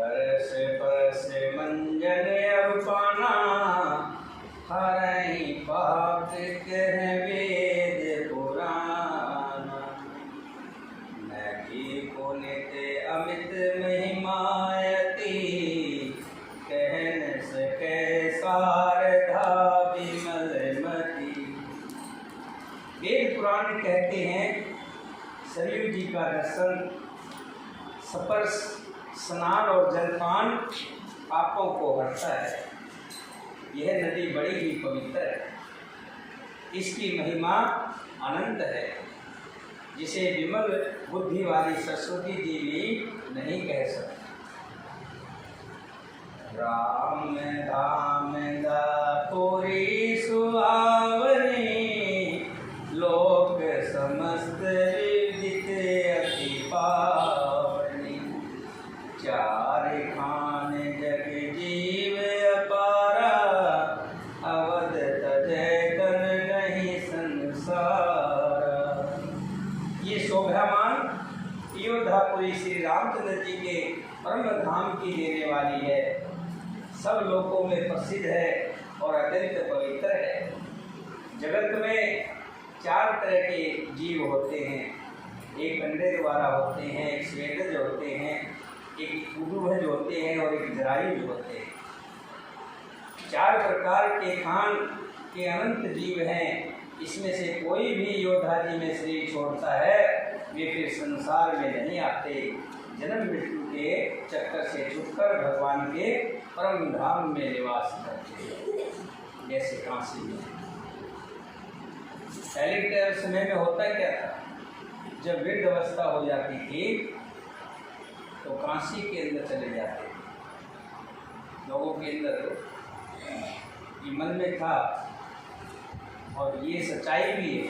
परस परस मंजन अब पाना, हरहि पाप कह वेद पुराना। नदी पुनित अमित महिमायति, कह न सके शारदा विमल मति। वेद पुराण कहते हैं सरयू जी का दर्शन, स्पर्श, स्नान और जलपान पापों को हरता है। यह नदी बड़ी ही पवित्र है, इसकी महिमा अनंत है, जिसे विमल बुद्धि वाली सरस्वती जी भी नहीं कह सकती। राम धाम दापुरी सुहावनी, लोक समस्त विदित अति पावनी। चार खान जग जीव अपारा, अवध तजय कर नहीं संसारा। ये शोभामान अयोध्यापुरी श्री रामचंद्र जी के परम धाम की देने वाली है, सब लोगों में प्रसिद्ध है और अत्यंत पवित्र है। जगत में चार तरह के जीव होते हैं, एक अंडे द्वारा होते हैं, एक स्वेदज होते हैं, एक उदुभज होते हैं और एक जरायुज होते हैं। चार प्रकार के खान के अनंत जीव हैं। इसमें से कोई भी योद्धा जी में शरीर छोड़ता है, वे फिर संसार में नहीं आते, जन्म मृत्यु के चक्कर से छूटकर भगवान के परम धाम में निवास करते हैं। जैसे काशी में पहले के समय में होता क्या था, जब वृद्ध अवस्था हो जाती थी तो काशी के अंदर चले जाते। लोगों के अंदर ये मन में था और ये सच्चाई भी है,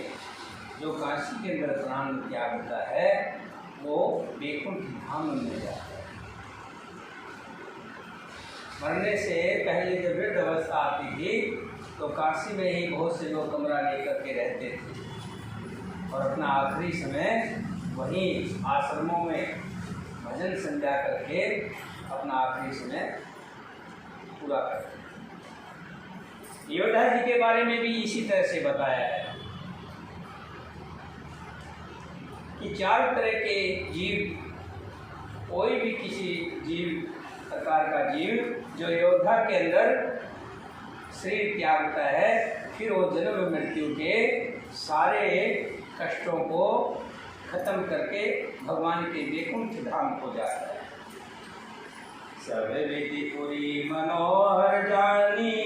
जो काशी के अंदर प्राण त्यागता है वो वैकुंठ धाम में जाता है। मरने से पहले जब वृद्ध अवस्था आती थी तो काशी में ही बहुत से लोग कमरा लेकर के रहते थे और अपना आखिरी समय वहीं आश्रमों में भजन संध्या करके अपना आखिरी समय पूरा करते। अयोध्या जी के बारे में भी इसी तरह से बताया है कि चार तरह के जीव, कोई भी किसी जीव प्रकार का जीव जो अयोध्या के अंदर शरीर त्यागता है, फिर वो जन्म मृत्यु के सारे कष्टों को खत्म करके भगवान के वैकुंठ धाम को जाता है। सब विधि पुरी मनोहर जानी,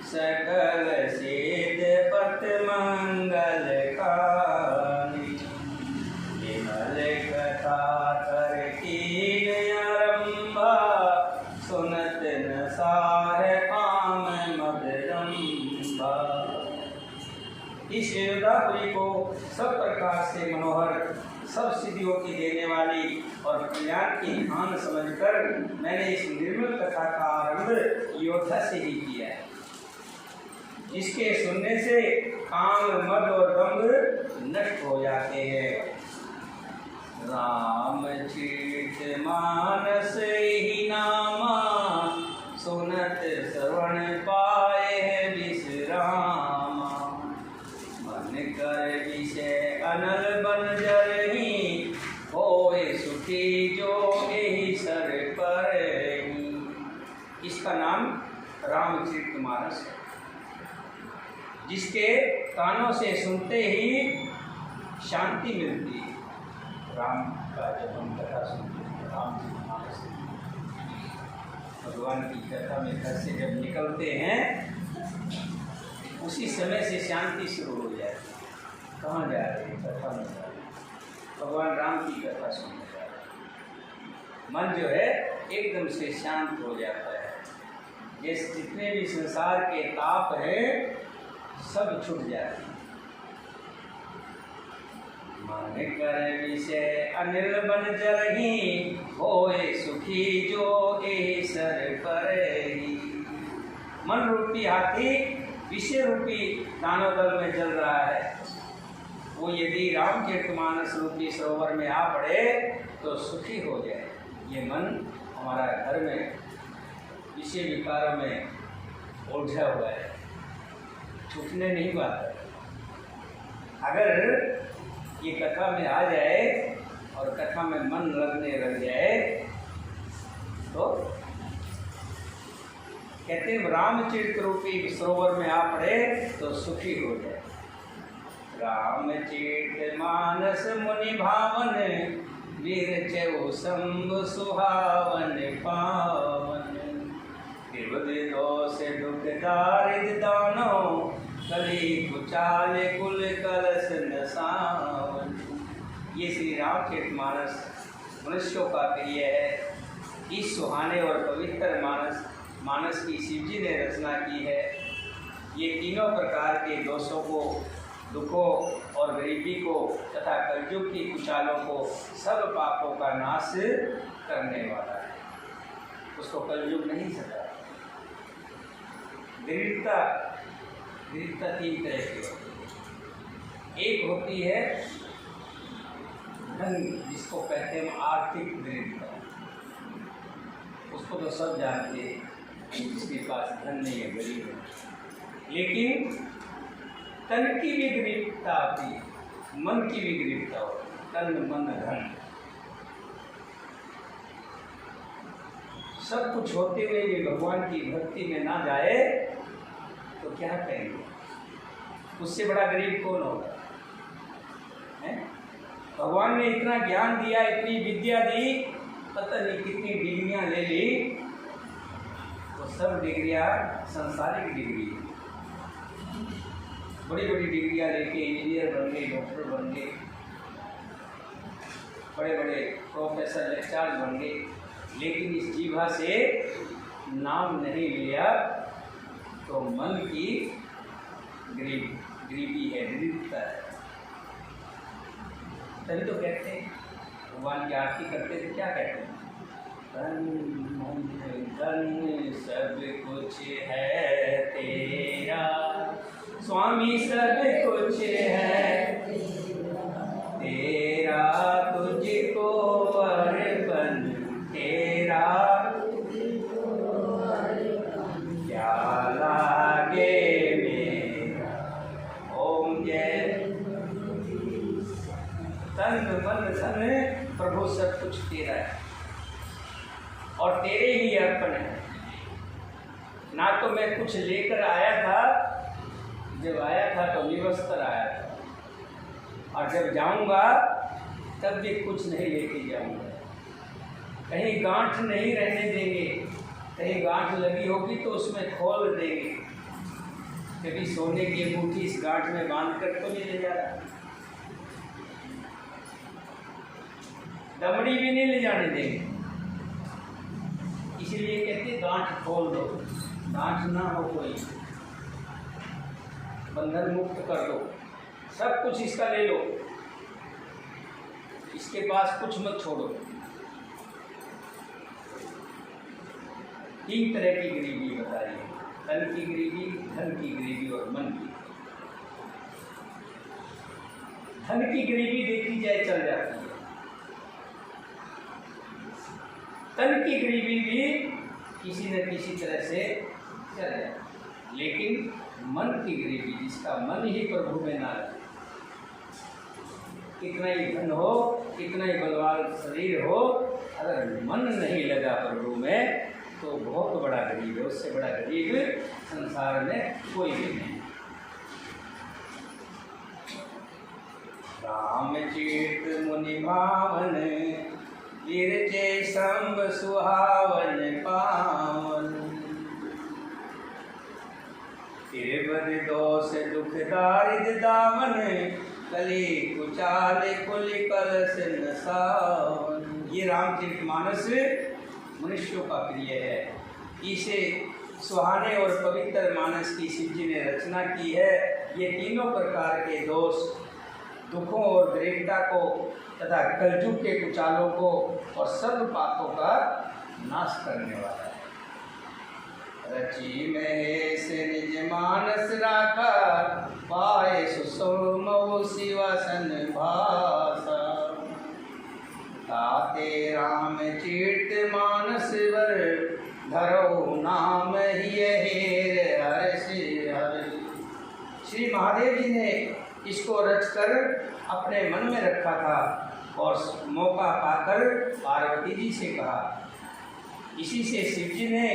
सकल सिद्ध पथ मंगल कानी। विमल कथा कर कीन आरंभा, सुनत न सार काम मदरंबा। इस अयोध्यापुरी को सब प्रकार से मनोहर, सब सिद्धियों की देने वाली और कल्याण की धाम समझकर मैंने इस निर्मल कथा का आरंभ अयोध्या से ही किया है। इसके सुनने से काम, मद और दंभ नष्ट हो जाते हैं। राम चरित मानस ही नामा, सुनत श्रवण पाए विश्रामा। मन कर विषय अनल बंजरहि, होए सुखी जो एहि सर परहि। इसका नाम रामचरितमानस है, जिसके कानों से सुनते ही शांति मिलती है। राम का जब हम कथा सुनते हैं, रामचरितमानस भगवान की कथा में घर से जब निकलते हैं उसी समय से शांति शुरू हो जाती है। कहाँ जा रहे हैं? कथा में जा रहे हैं, भगवान राम की कथा सुनने जा रहे हैं। मन जो है एकदम से शांत हो जाता है, जैसे जितने भी संसार के ताप हैं सब छूट जाते हैं। मन कर विषय अनिल बंजरहि, होए सुखी जो एहि सर परहि। मन रूपी हाथी विषय रूपी दानवदल में चल रहा है, वो यदि रामचरितमानस रूपी सरोवर में आ पड़े तो सुखी हो जाए। ये मन हमारा घर में विषय विकारों में उलझा हुआ है, छूटने नहीं पाता। अगर ये कथा में आ जाए और कथा में मन लगने लग जाए तो कहते हैं रामचरित रूपी सरोवर में आ पड़े तो सुखी हो जाए। रामचरित मानस मुनि भावन, वीर संग सुहावन पावन। त्रिविध दोष दुख दारिद्र दानो, कली कुचाल कुल कलश नसावन। ये श्री रामचरित मानस मनुष्यों का प्रिय है। इस सुहाने और पवित्र मानस की शिव जी ने रचना की है। ये तीनों प्रकार के दोषों को, दुखों और गरीबी को तथा कलयुग की कुचालों को, सब पापों का नाश करने वाला है। उसको कलयुग नहीं सका। दरिद्रता तीन तरह की होती है। एक होती है धन, जिसको कहते हैं आर्थिक दरिद्रता। उसको तो सब जानते हैं, जिसके पास धन नहीं है, गरीब है। लेकिन तन की भी गरीबता आती है, मन की भी गरीबता होती है। तन मन धन सब कुछ होते हुए भी भगवान की भक्ति में ना जाए तो क्या करेंगे? उससे बड़ा गरीब कौन होगा? भगवान ने इतना ज्ञान दिया, इतनी विद्या दी, पता नहीं कितनी डिग्रियां ले ली, तो सब डिग्रियां संसारिक डिग्री। बड़ी बड़ी डिग्रियां लेके इंजीनियर बन गए, डॉक्टर बन गए, बड़े बड़े प्रोफेसर लेक्चरर बन गए, लेकिन इस जीवा से नाम नहीं लिया तो मन की गरीबी है, दरिद्रता है। तभी तो कहते हैं, भगवान की आरती करते थे क्या कहते हैं? धन सब कुछ है तेरा स्वामी, सब कुछ है तेरा, तुझको अर्पण तेरा, क्या लागे मेरा। ओम जय। तन मन धन प्रभु सब कुछ तेरा है और तेरे ही अर्पण है। ना तो मैं कुछ लेकर आया था, जब आया था तो निवस्त्र आया था, और जब जाऊंगा तब भी कुछ नहीं लेके जाऊंगा। कहीं गांठ नहीं रहने देंगे, कहीं गांठ लगी होगी तो उसमें खोल देंगे। कभी सोने की अंगूठी इस गांठ में बांध कर तो नहीं ले जा रहा, दमड़ी भी नहीं ले जाने देंगे। इसलिए कहते गांठ खोल दो, गांठ ना हो कोई, बंधन मुक्त कर दो, सब कुछ इसका ले लो, इसके पास कुछ मत छोड़ो। तीन तरह की गरीबी बताई है, तन की गरीबी, धन की गरीबी और मन की। धन की गरीबी देखी जाए चल जाती है, तन की गरीबी भी किसी न किसी तरह से चल जाती है, लेकिन मन की गरीबी, जिसका मन ही प्रभु में ना रहे, कितना ही धन हो, कितना ही बलवान शरीर हो, अगर मन नहीं लगा प्रभु में तो बहुत बड़ा गरीब है। उससे बड़ा गरीब संसार में कोई भी नहीं। रामचरित मुनि भावन, वीरचे संग सुहावन पावन। त्रिविध दोष दुख दारिद्र दामन, कली कुचाल कुल कलश नसावन। ये रामचरित मानस मनुष्यों का प्रिय है। इसे सुहाने और पवित्र मानस की शिव जी ने रचना की है। ये तीनों प्रकार के दोष, दुखों और दरिद्रता को तथा कलयुग के कुचालों को और सब पापों का नाश करने वाला है। रची महेश निज मानस राखा, पाए सुसोम शिवासन भाषा। ताते राम चीत मानस वर धरो नाम ही हेर हर श्री महादेव जी ने इसको रचकर अपने मन में रखा था और मौका पाकर पार्वती जी से कहा। इसी से शिव जी ने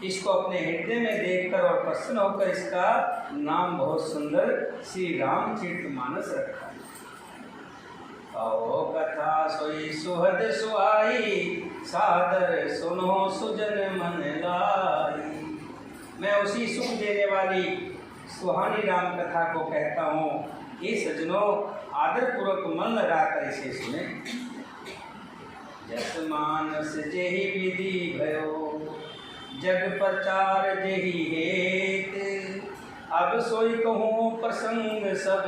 इसको अपने हृदय में देखकर और प्रसन्न होकर इसका नाम बहुत सुंदर श्री रामचरितमानस रखा। आओ कथा सोई सुहद सुहाई सादर सुनो सुजन मन लाई। मैं उसी सुख देने वाली सुहानी राम कथा को कहता हूँ। ये सजनों आदर पूर्वक मन लगाकर इसे सुने। जस मानस जेहि विधि भयो जग प्रचार जेहि हेत। अब सोई कहूँ प्रसंग सब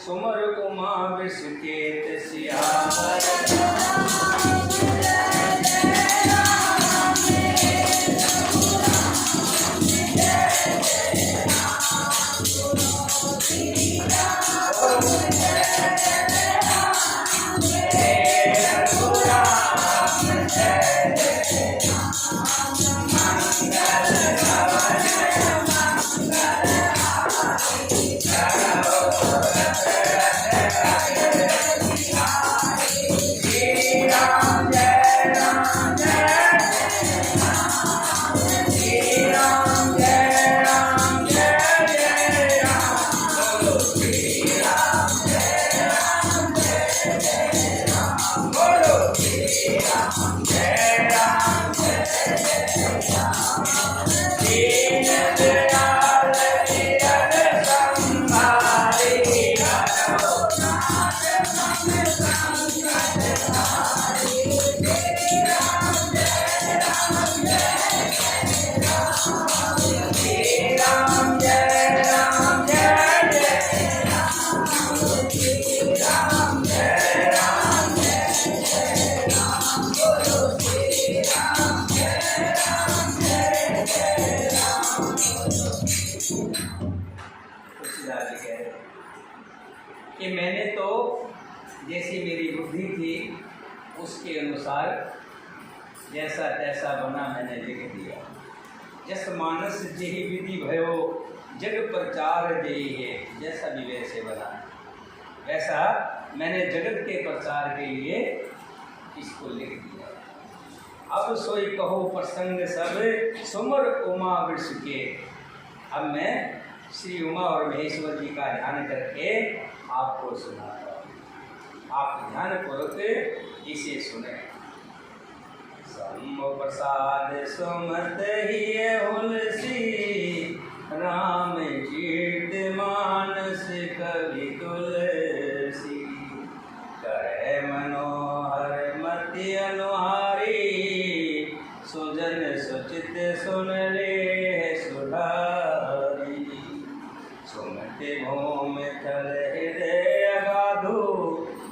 सुमर उमा विषकेत। कि मैंने तो जैसी मेरी बुद्धि थी उसके अनुसार जैसा तैसा बना मैंने लिख दिया। जस मानस जेहि विधि भयो जग प्रचार जेहि है। जैसा भी वैसे बना वैसा मैंने जगत के प्रचार के लिए इसको लिख दिया। अब सोई कहो प्रसंग सब सुमर उमा विषके। अब मैं श्री उमा और महेश्वर जी का ध्यान करके आपको सुनाता हूँ। आप ध्यान पूर्वक इसे सुने। शंभु प्रसाद सुमत ही हुलसी राम चीत मानस कवि तुलसी। करे मनोहर मति अनुहारी सुजन सुचित सुन ले सुधारी। सुमति भूमि थल हृदय अगाधु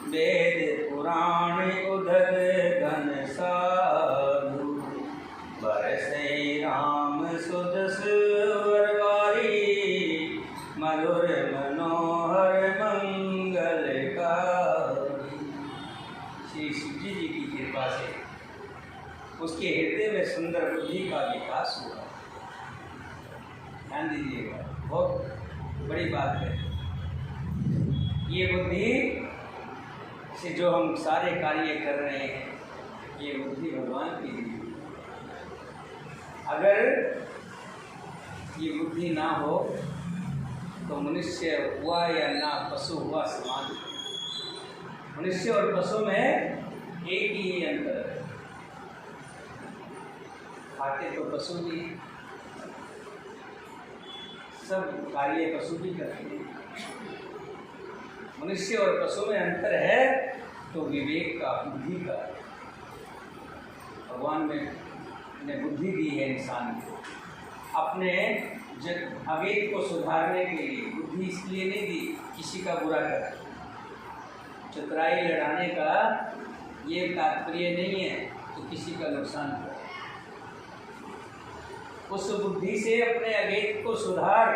वेद पुराण उदर घन साधु। बरसै राम सुदस वरवारी मधुर मनोहर मंगलकारी। श्री शिव जी की कृपा से उसके हृदय में सुंदर बुद्धि का विकास हुआ। ध्यान दीजिएगा, बहुत बड़ी बात है। ये बुद्धि से जो हम सारे कार्य कर रहे हैं, ये बुद्धि भगवान की दी। अगर ये बुद्धि ना हो तो मनुष्य हुआ या ना पशु हुआ समान। मनुष्य और पशु में एक ही अंतर है। खाते तो पशु भी, सब कार्य पशु भी करते हैं। मनुष्य और पशु में अंतर है तो विवेक का, बुद्धि का। भगवान ने बुद्धि दी है इंसान को अपने अवेद को सुधारने के लिए। बुद्धि इसलिए नहीं दी किसी का बुरा कर, चतुराई लड़ाने का ये तात्पर्य नहीं है तो किसी का नुकसान कर। उस बुद्धि से अपने अवेद को सुधार।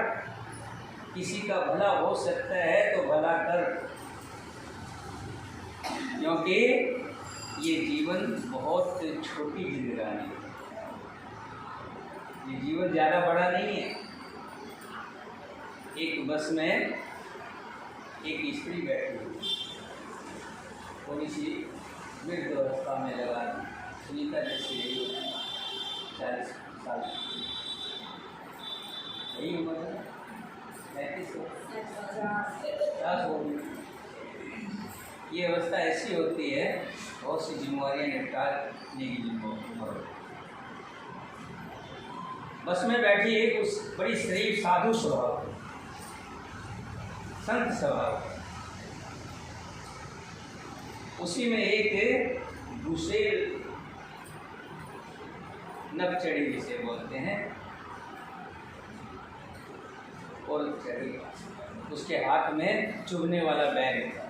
किसी का भला हो सकता है तो भला कर, क्योंकि ये जीवन बहुत छोटी जिंदगानी है, ये जीवन ज़्यादा बड़ा नहीं है। एक बस में एक स्त्री बैठी हुई, थोड़ी सी वृद्ध अवस्था में लगा दी, सुनीता जैसी रही 40 साल यही उम्र है, 50 हो गई। ये अवस्था ऐसी होती है, बहुत सी जिम्मेवारियाँ निपटाने की जिम्मेवारी। बस में बैठी एक उस बड़ी शरीफ साधु स्वभाव, संत स्वभाव, उसी में एक दूसरे नवचढ़ी जिसे बोलते हैं, और चढ़ी, उसके हाथ में चुभने वाला बैग था।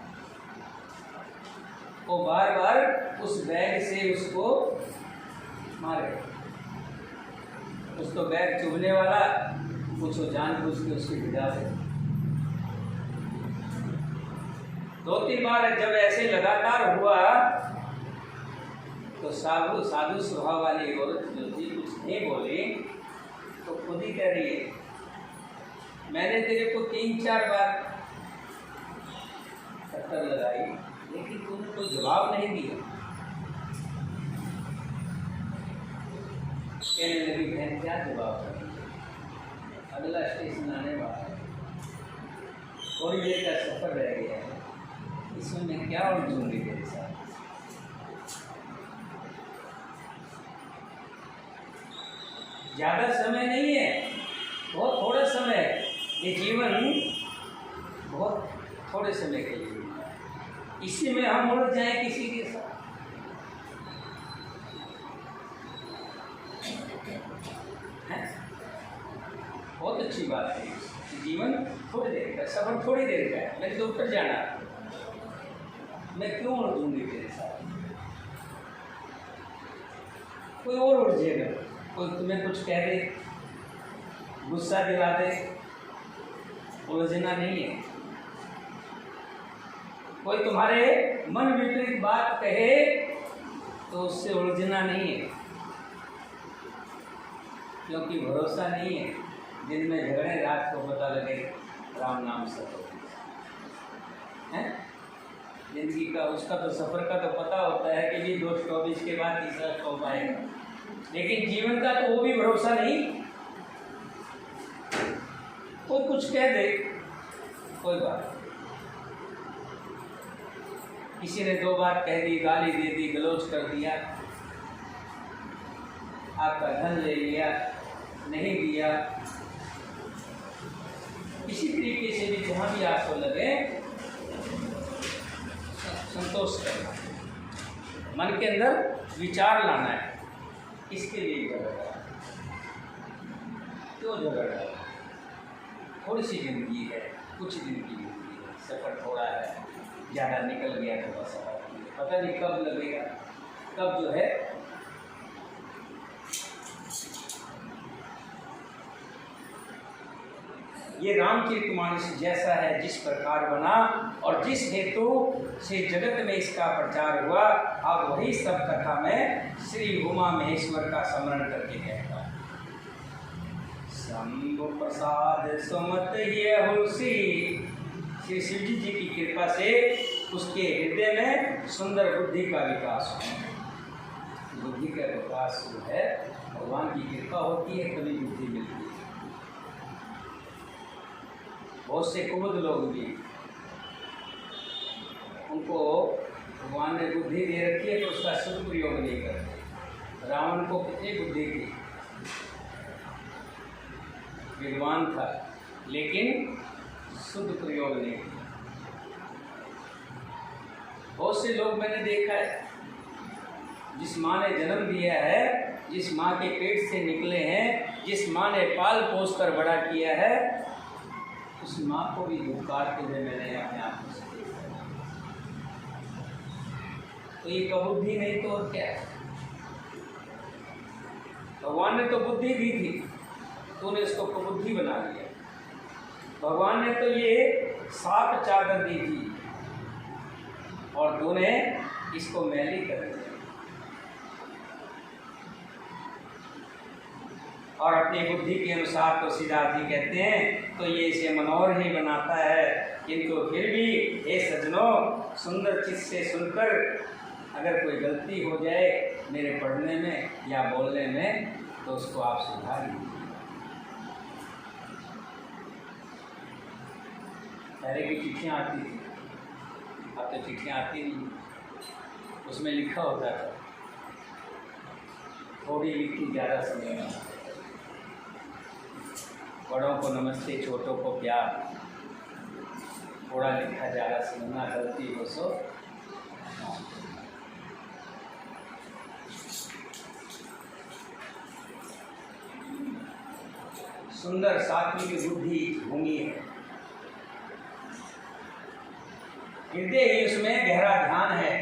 वो बार बार उस बैग से उसको मारे, उसको बैग चुभने वाला कुछ जानबूझ के उसकी विदा से 2-3 बार जब ऐसे लगातार हुआ तो साधु स्वभाव वाली औरत जो थी कुछ नहीं बोली, तो खुद ही कह रही है, मैंने तेरे को 3-4 बार टक्कर लगाई, लेकिन तूने कोई जवाब नहीं दिया। कहने लगी, बहन क्या जवाब करें, अगला स्टेशन आने वाला है, थोड़ी देर का सफर रह गया है, इसमें मैं क्या उलझूंगी तेरे साथ। ज़्यादा समय नहीं है, बहुत थोड़ा समय है, ये जीवन बहुत थोड़े समय के लिए, इसी में हम उलझ जाए किसी के साथ, बहुत अच्छी बात है। जीवन थोड़ी देर का, सफर थोड़ी देर का है, मैंने तो ऊपर जाना, मैं क्यों उलझूंगी तेरे साथ। कोई और उलझेगा, कोई तुम्हें कुछ कह दे, गुस्सा दिला दे, उलझना नहीं है। कोई तुम्हारे मन विपरीत बात कहे तो उससे उलझना नहीं है, क्योंकि भरोसा नहीं है, दिन में झगड़े, रात को पता लगे राम नाम सतो है। जिंदगी का उसका तो सफ़र का तो पता होता है कि ये 224 के बाद तीसरा स्टॉप आएगा, लेकिन जीवन का तो वो भी भरोसा नहीं। कोई कुछ कह दे, कोई बात, किसी ने 2 बात कह दी, गाली दे दी, गलौज कर दिया, आपका धन ले लिया, नहीं दिया, इसी तरीके से भी जहाँ भी आपको लगे संतोष करना, मन के अंदर विचार लाना है, इसके लिए झगड़ा, क्यों झगड़ा, थोड़ी सी जिंदगी है, कुछ दिन की जिंदगी है, सफर थोड़ा है, ज़्यादा निकल गया तो बस पता नहीं कब लगेगा, कब जो है ये रामचरितमानस जैसा है जिस प्रकार बना और जिस हेतु से जगत में इसका प्रचार हुआ। अब वही सब कथा में श्री उमा महेश्वर का स्मरण करके कहता है, शंभु प्रसाद सुमत ये हुसी। श्री शिवजी जी की कृपा से उसके हृदय में सुंदर बुद्धि का विकास हुआ। बुद्धि का विकास जो है भगवान की कृपा होती है, तभी बुद्धि मिलती है। बहुत से कुबुद्ध लोग भी, उनको भगवान ने बुद्धि दे रखी है तो उसका सदुपयोग नहीं करते। रावण को कितनी बुद्धि थी, विद्वान था, लेकिन शुद्ध प्रयोग नहीं किया। बहुत से लोग मैंने देखा है, जिस माँ ने जन्म दिया है, जिस माँ के पेट से निकले हैं, जिस माँ ने पाल पोस कर बड़ा किया है, उस माँ को भी धुकारते हुए मैंने अपने आप को देखा। तो ये कबुद्धि नहीं तो और क्या है। भगवान ने तो बुद्धि दी थी, तूने इसको कबुद्धि बना लिया। भगवान ने तो ये 7 चादर दी थी और तूने इसको मैली कर दिया और अपनी बुद्धि के अनुसार तो सिद्धार्थ जी कहते हैं तो ये इसे मनोहर ही बनाता है, किंतु फिर भी हे सज्जनों, सुंदर चित्त से सुनकर अगर कोई गलती हो जाए मेरे पढ़ने में या बोलने में तो उसको आप सुधार लीजिए। पहले की चिट्ठियाँ आती थी, अब तो चिट्ठियाँ आती नहीं, उसमें लिखा होता था, थोड़ी लिखी ज़्यादा समझना, बड़ों को नमस्ते छोटों को प्यार, थोड़ा लिखा ज़्यादा समझना, गलती हो सो सुंदर सात्विक बुद्धि भूमि है, हृदय ही उसमें गहरा ध्यान है,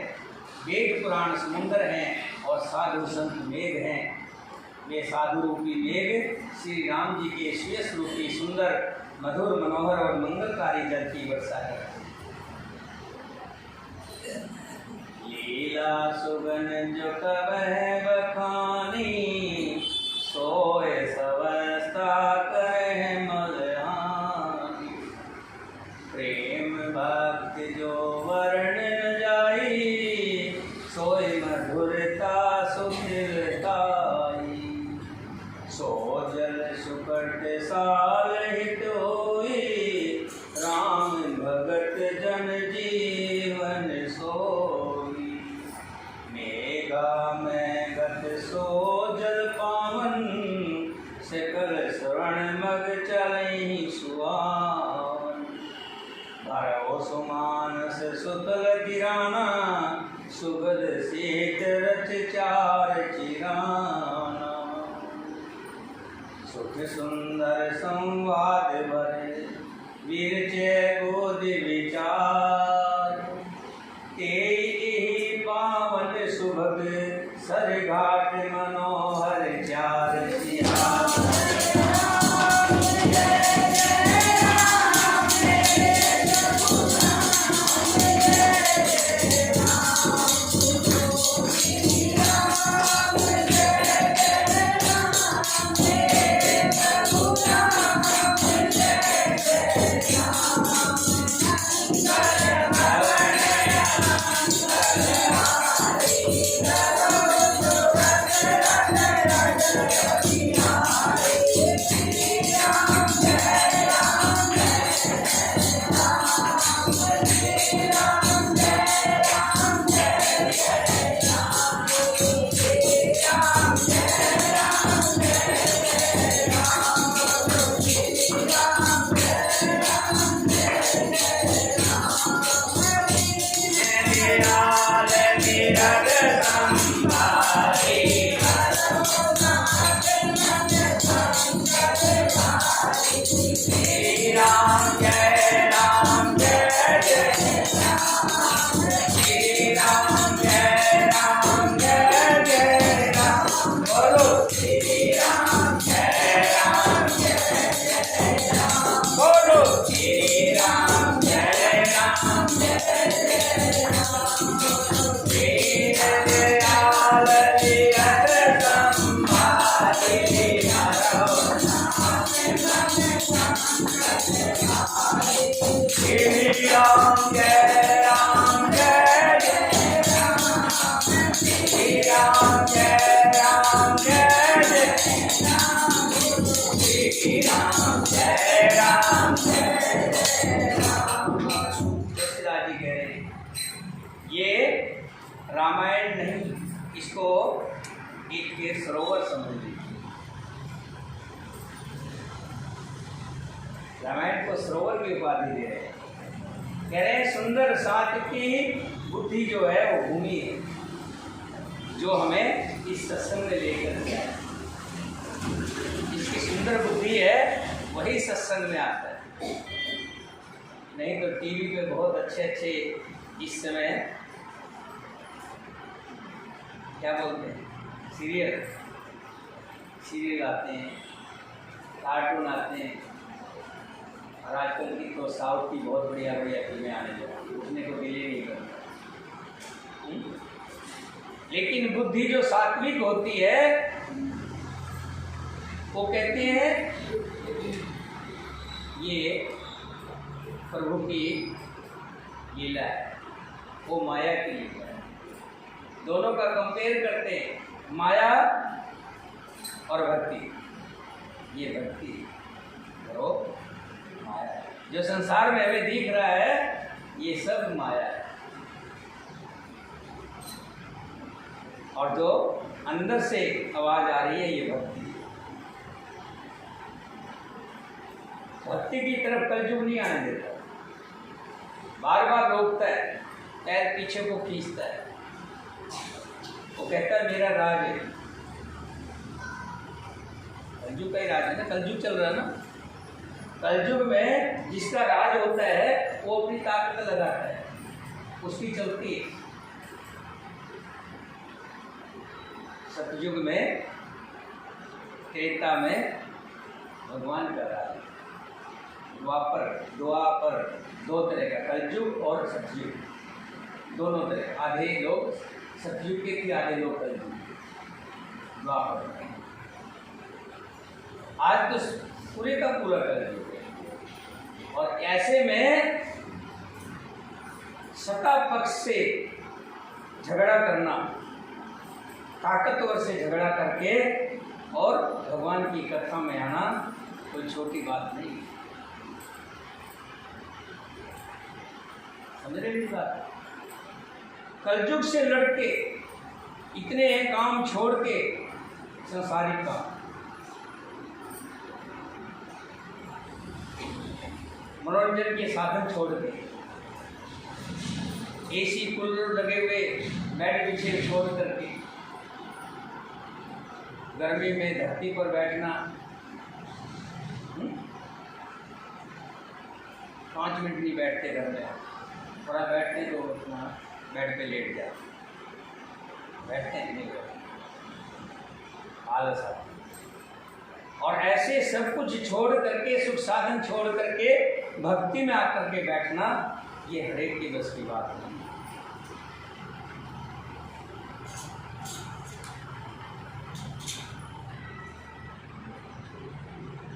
वेद पुराण समुद्र हैं और साधु संत मेघ हैं। वे साधु रूपी मेघ श्री राम जी के श्वेत रूपी सुंदर मधुर मनोहर और मंगलकारी जल की वर्षा है। लीला सुगन जो कवह बखानी, सोए सवस्ता करह मलहानी। प्रेम भक्ति जो वर्ण न जाई, सोए मधुरता सुखिलताई। सो जल सुकट साल हित होई, राम भगत जन जीवन सोई। मेघा में गत सो जल पावन, सकल श्रवण मग चलहि सुआवन। भरो सुमानस सुतल किराना, सुगद सीत रच चार चिराना। सुख सुंदर संवाद भरे, विरचे बोधि विचार। तेहि पावन सुभग, सर घाट मनोहर चार चिहार। रामायण नहीं, इसको एक के सरोवर समझ लीजिए। रामायण को सरोवर की उपाधि दे रहे हैं, कह रहे हैं सुंदर सात्विकी बुद्धि जो है वो भूमि है, जो हमें इस सत्संग में लेकर जाए। इसकी सुंदर बुद्धि है वही सत्संग में आता है, नहीं तो टीवी पे बहुत अच्छे अच्छे इस समय क्या बोलते हैं सीरियल आते हैं, कार्टून आते हैं, और आजकल की तो साउथ की बहुत बढ़िया बढ़िया फिल्में आने लगी, उठने को दिल ही नहीं करता। लेकिन बुद्धि जो सात्विक होती है वो कहते हैं ये प्रभु की लीला है, वो माया की लीला है। दोनों का कंपेयर करते हैं, माया और भक्ति। ये भक्ति करो माया है। जो संसार में हमें दिख रहा है ये सब माया है, और जो अंदर से आवाज आ रही है ये भक्ति। भक्ति की तरफ कलयुग नहीं आने देता, बार बार रोकता है, पैर पीछे को खींचता है, वो कहता है मेरा राज है। कलयुग का ही राज है ना, कलयुग चल रहा है ना। कलयुग में जिसका राज होता है वो अपनी ताकत लगाता है, उसकी चलती है। सतयुग में, त्रेता में भगवान का राज, द्वापर दो तरह का, कलयुग और सतयुग दोनों तरह। आधे लोग सतयुग के भी, आधे लोग कलयुग, द्वापर। आज तो पूरे का पूरा कलयुग है, और ऐसे में सत्ता पक्ष से झगड़ा करना, ताकतवर से झगड़ा करके और भगवान की कथा में आना कोई छोटी बात नहीं। समझ रहे मेरी बात? कलयुग से लड़के इतने काम छोड़ के, संसारिक काम, मनोरंजन के साधन छोड़ के, एसी कूलर लगे हुए बेड बिछे छोड़ करके, गर्मी में धरती पर बैठना, 5 मिनट नहीं बैठते घर में, थोड़ा बैठते तो वहाँ बेड पे लेट जाए, बैठते नहीं बैठते, आलस आता। और ऐसे सब कुछ छोड़ करके, सुख साधन छोड़ करके भक्ति में आकर के बैठना, ये हरेक की बस की बात नहीं।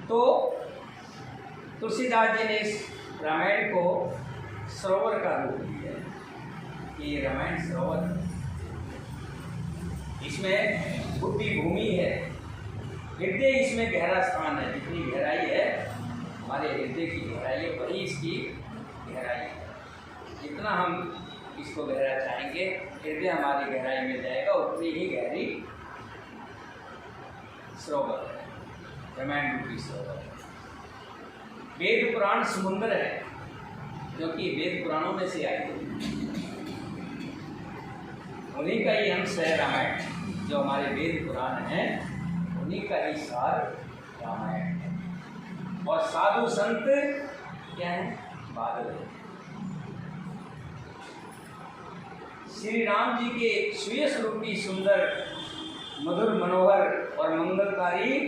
तो तुलसीदास जी ने इस रामायण को सरोवर का रूप दिया है। ये रामायण सरोवर है, इसमें बुद्धि भूमि है, हृदय इसमें गहरा स्थान है। जितनी गहराई है हमारे हृदय की गहराई है, वही इसकी गहराई है। जितना हम इसको गहरा चाहेंगे, हृदय हमारी गहराई में जाएगा, उतनी ही गहरी सरोवर है, रामायण रूपी सरोवर। वेद पुराण समुद्र है, क्योंकि वेद पुराणों में से आई है, उन्हीं का ही अंश है रामायण। जो हमारे वेद पुराण हैं उन्हीं का ही सार रामायण है। और साधु संत क्या है? बादल है। श्री राम जी के सुयश रूपी सुंदर, मधुर, मनोहर और मंगलकारी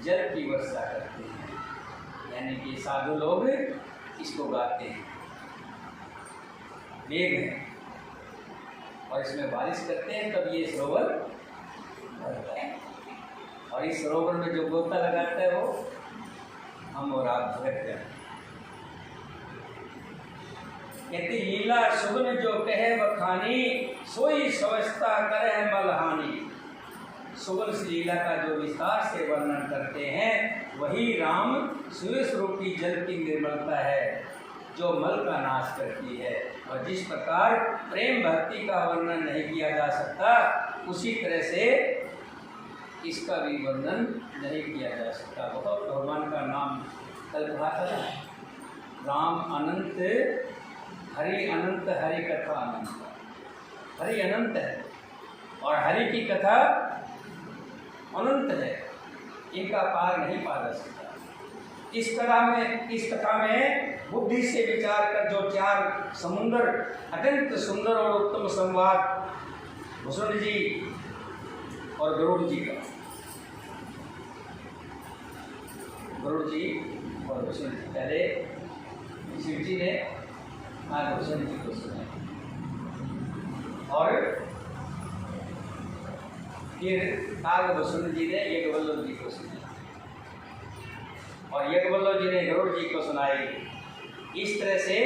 जल की वर्षा करते हैं, यानी कि साधु लोग इसको गाते हैं। मेघ है और इसमें बारिश करते हैं, तब ये सरोवर भरता है। और इस सरोवर में जो गोता लगाता है वो हम और आप भगत हैं। कहते लीला सुगन जो कहे बखानी, सोई समझता करे मलहानी। सुगन से लीला का जो विस्तार से वर्णन करते हैं, वही राम सुयश रूपी जल की निर्मलता है, जो मल का नाश करती है। और जिस प्रकार प्रेम भक्ति का वर्णन नहीं किया जा सकता, उसी तरह से इसका भी वर्णन नहीं किया जा सकता। बहुत भगवान का नाम कल कहा था, राम अनंत, हरि अनंत, हरि कथा अनंत। हरि अनंत है और हरि की कथा अनंत है, इनका पार नहीं पा जा सकता। इस कथा में बुद्धि से विचार कर जो 4 समुद्र, अत्यंत सुंदर और उत्तम संवाद भूषण जी और गरुड़ जी का, गरुड़ जी और भूषण जी, पहले शिव जी ने भूषण जी को सुना। और फिर काग वसुन जी ने यज्ञवल्लभ जी को सुनाई और यज्ञवल्लभ जी ने गरुड़ जी को सुनाई। इस तरह से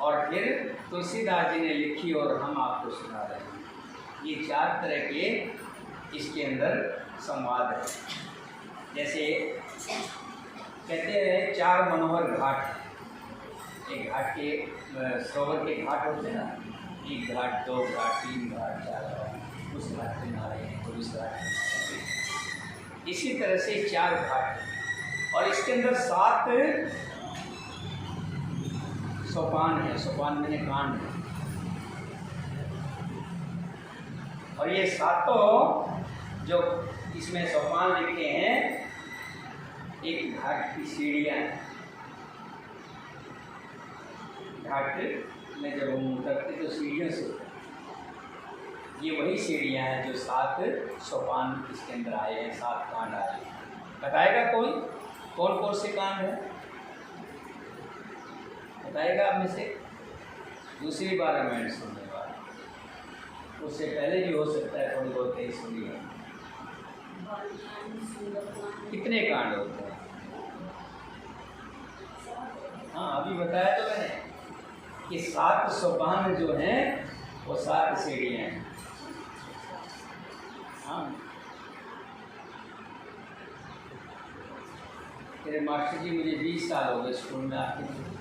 और फिर तुलसीदास जी ने लिखी और हम आपको सुना रहे हैं। ये 4 तरह के इसके अंदर संवाद है। जैसे कहते हैं 4 मनोहर घाट। एक घाट के सरोवर के घाट होते हैं ना, 1 घाट 2 घाट 3 घाट 4 घाट, उस घाट पे नहा रहे हैं तो इस घाट। इसी तरह से 4 घाट और इसके अंदर 7 सोपान है। सोपान मैंने कांड है और ये 7 जो इसमें सोपान लिखे हैं, एक घाट की सीढ़ियाँ हैं। घाट में जब हम उतरते तो सीढ़ियों से, ये वही सीढ़ियाँ हैं जो 7 सोपान इसके अंदर आए हैं, 7 कांड आए हैं। बताएगा कोई कौन कौन से कांड है? बताएगा आप में से? दूसरी बार रामायण सुनने वाला, उससे पहले भी हो सकता है थोड़ी बहुत तेज सुनी है। कितने कांड होते हैं? हाँ, अभी बताया तो मैंने कि 7 सोपान जो हैं वो 7 सीढ़ियाँ हैं। हाँ, मेरे मास्टर जी मुझे 20 साल हो गए स्कूल में आते हैं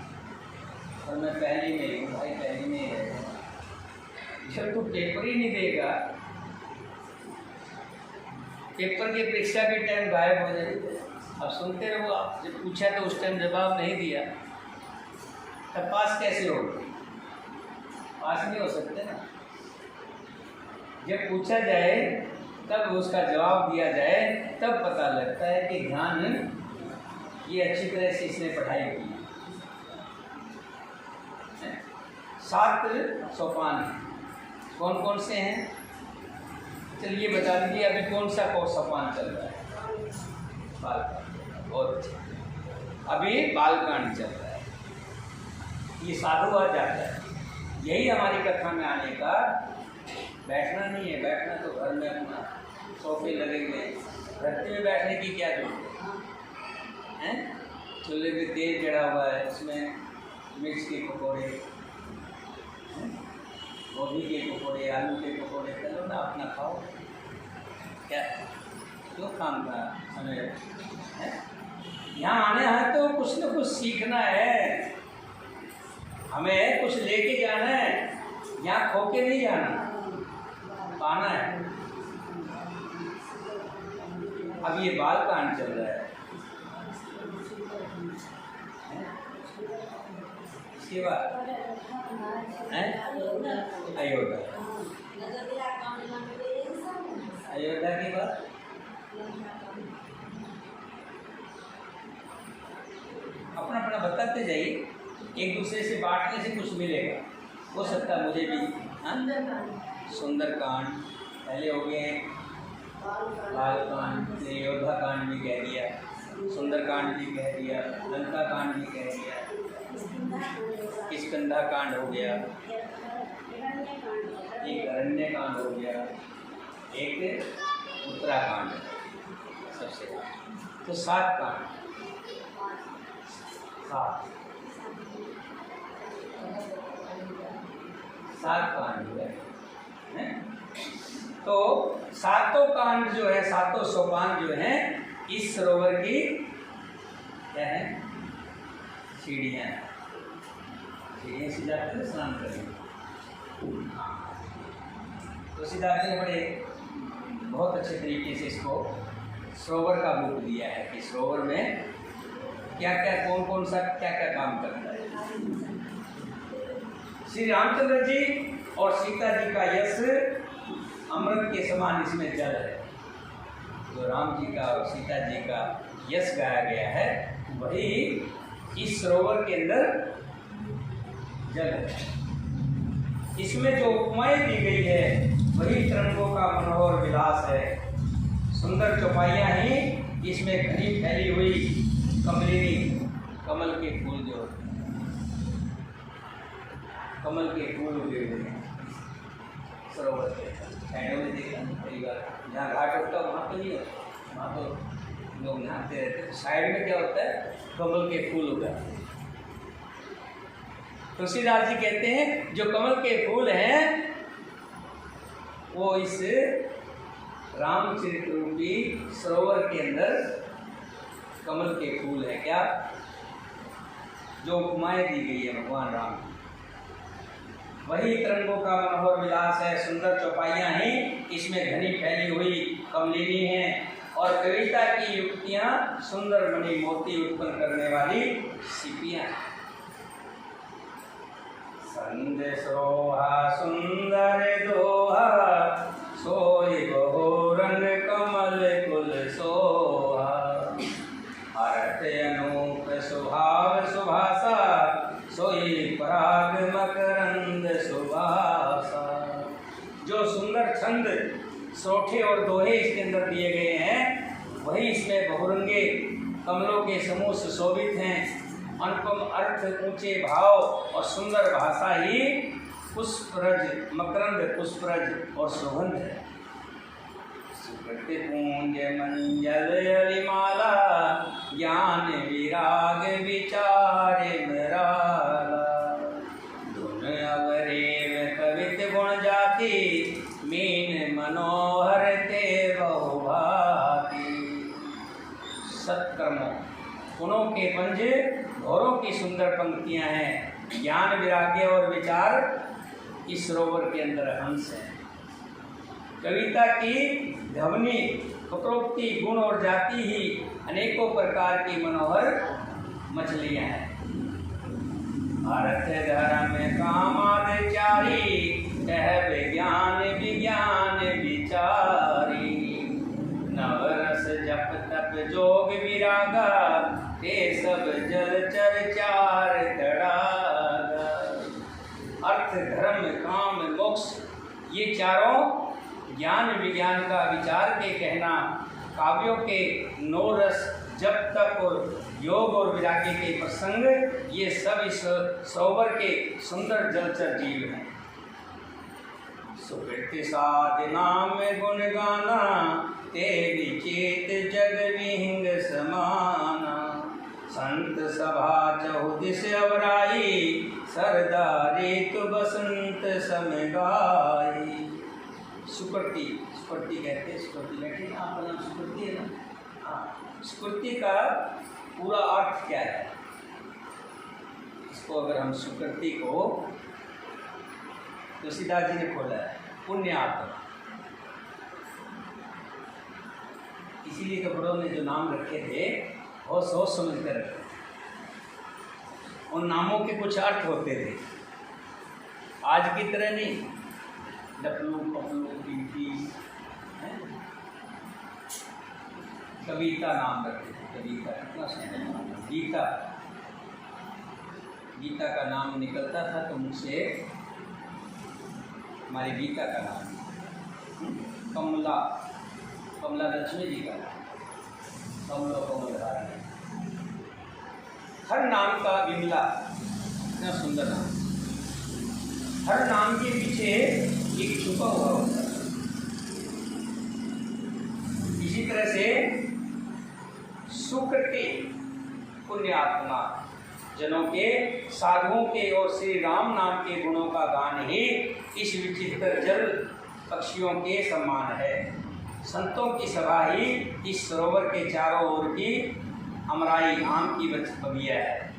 और मैं पहली में हूँ भाई, पहली में है। जब तू पेपर ही नहीं देगा, पेपर की परीक्षा के टाइम गायब हो जाए। अब सुनते रहो, आप जब पूछा तो उस टाइम जवाब नहीं दिया तब पास कैसे हो? पास नहीं हो सकते ना। जब पूछा जाए तब उसका जवाब दिया जाए तब पता लगता है कि ध्यान ये अच्छी तरह से इसने पढ़ाई की। 7 सोपान कौन कौन से हैं? चलिए बता दीजिए अभी कौन सा सोपान चल रहा है? बालकांड। बहुत अच्छा, अभी बालकांड चल रहा है। ये साधु आ जाता है। यही हमारी कथा में आने का, बैठना नहीं है। बैठना तो घर में अपना सोफे लगे हुए, धरती में बैठने की क्या जरूरत है? चूल्हे पे तेल चढ़ा हुआ है, उसमें मिर्च के पकौड़े, गोभी के पकौड़े, आलू के पकौड़े, चलो ना अपना खाओ। क्या क्यों काम का समय है? यहाँ आने है तो कुछ न कुछ सीखना है, हमें कुछ लेके जाना है, यहाँ खो के नहीं जाना, पाना है। अब ये बालकांड चल रहा है। इसके बाद अयोध्या। अयोध्या के बाद अपना अपना बताते जाइए, एक दूसरे से बांटने से कुछ मिलेगा। हो सकता है मुझे भी। सुंदरकांड पहले हो गए, बालकांड, अयोध्या कांड भी कह दिया, सुंदरकांड भी कह दिया, लंका कांड भी कह दिया, किष्किंधा कांड हो गया, एक अरण्य कांड हो गया, एक उत्तराकांड सबसे। तो 7 कांड, 7 कांड हुए हैं। तो 7 कांड जो है, 7 सोपान जो हैं, इस सरोवर की क्या है? सीढ़ियाँ। सीढ़ियाँ से जाते हैं स्नान करने। तो तुलसीदास जी ने बड़े बहुत अच्छे तरीके से इसको सरोवर का रूप दिया है कि सरोवर में क्या क्या, कौन कौन सा क्या क्या काम करता है। श्री रामचंद्र जी और सीता जी का यश अमृत के समान इसमें जल है। जो राम जी का और सीता जी का यश गाया गया है, वही इस सरोवर के अंदर जल है। इसमें जो उपमाएं दी गई है वही तरंगों का मनोहर विलास है। सुंदर चौपाइयाँ ही इसमें घनी फैली हुई कमलिनी, कमल के फूल, जो कमल के फूल उगे हुए हैं, सरोवर के साइडों में देखा कई बार, जहाँ घाट होता है वहाँ तो नहीं होता, वहाँ तो लोग नहाते रहते हैं। साइड में क्या होता है, कमल के फूल उगा। तुलसीदास जी कहते हैं जो कमल के फूल हैं वो इस रामचरित रूपी सरोवर के अंदर कमल के फूल है। क्या जो उपमाएं दी गई है भगवान राम की, वही तरंगों का मनोहर विलास है। सुंदर चौपाइयाँ ही इसमें घनी फैली हुई कमलिनी हैं और कविता की युक्तियाँ सुंदर मणि मोती उत्पन्न करने वाली सीपियाँ हैं। संद सोहा सुंदर दोहा सोई बहुरंग कमल कुल सोहा, हरत अनूप सुभाव सुभाषा सोई पराग मकरंद सुभाषा। जो सुंदर छंद सोठे और दोहे इसके अंदर दिए गए हैं वही इसमें बहुरंगे कमलों के समूह सुशोभित हैं। अनुपम अर्थ, ऊंचे भाव और सुंदर भाषा ही पुष्परज मकरंद पुष्परज और सुगंध है। सुकृति पूंज मंजल अलिमाला ज्ञान विराग विचार मराला, धुन अवरेव कवित गुण जाति मीन मनोहर ते बहुभाति। सत्कर्मों गुणों के पंज घोरों की सुंदर पंक्तियां हैं। ज्ञान विराग्य और विचार इस सरोवर के अंदर हंस है। कविता की ध्वनि वक्रोक्ति गुण और जाति ही अनेकों प्रकार की मनोहर मछलियां हैं। अर्थ धर्म कामाचारी कह विज्ञान विज्ञान विचारी, नवरस जप तप जोग विरागा ते सब जल चर चार तड़ागा। अर्थ धर्म काम मोक्ष ये चारों ज्ञान विज्ञान का विचार के कहना, काव्यों के नौ रस जप तप और योग और विराग्य के प्रसंग, ये सब इस सरोवर के सुंदर जलचर जीव हैं। सुकृति साधना में गुण गाना ते विचेत जग विहिंग समाना, संत सभा चहुदिस अवराई सरदारी तु बसंत समगाई। सुकृति सुकृति कहते हैं, सुकृति बैठे ना, आपका नाम सुकृति है ना। हाँ, सुकृति का पूरा अर्थ क्या है? इसको अगर हम सुकृति को तुलसीदास जी ने खोला है पुण्यात्मा, इसीलिए तो बड़ों ने जो नाम रखे थे बहुत सोच समझ कर रखे। उन नामों के कुछ अर्थ होते थे, आज की तरह नहीं डपलू पपलू पीटी। कविता नाम रखे थे, कविता कितना सुंदर नाम। गीता, गीता का नाम निकलता था तो मुझसे हमारी गीता का नाम। कमला, कमला लक्ष्मी जी का नाम, कमलो कमल धारण। हर नाम का विमला, इतना सुंदर नाम। हर नाम के पीछे एक छुपा हुआ होता है। इसी तरह से सुकृति पुण्यात्मा जनों के, साधुओं के और श्री राम नाम के गुणों का गान ही इस विचित्र जल पक्षियों के समान है। संतों की सभा ही इस सरोवर के चारों ओर की अमराई आम की बगिया है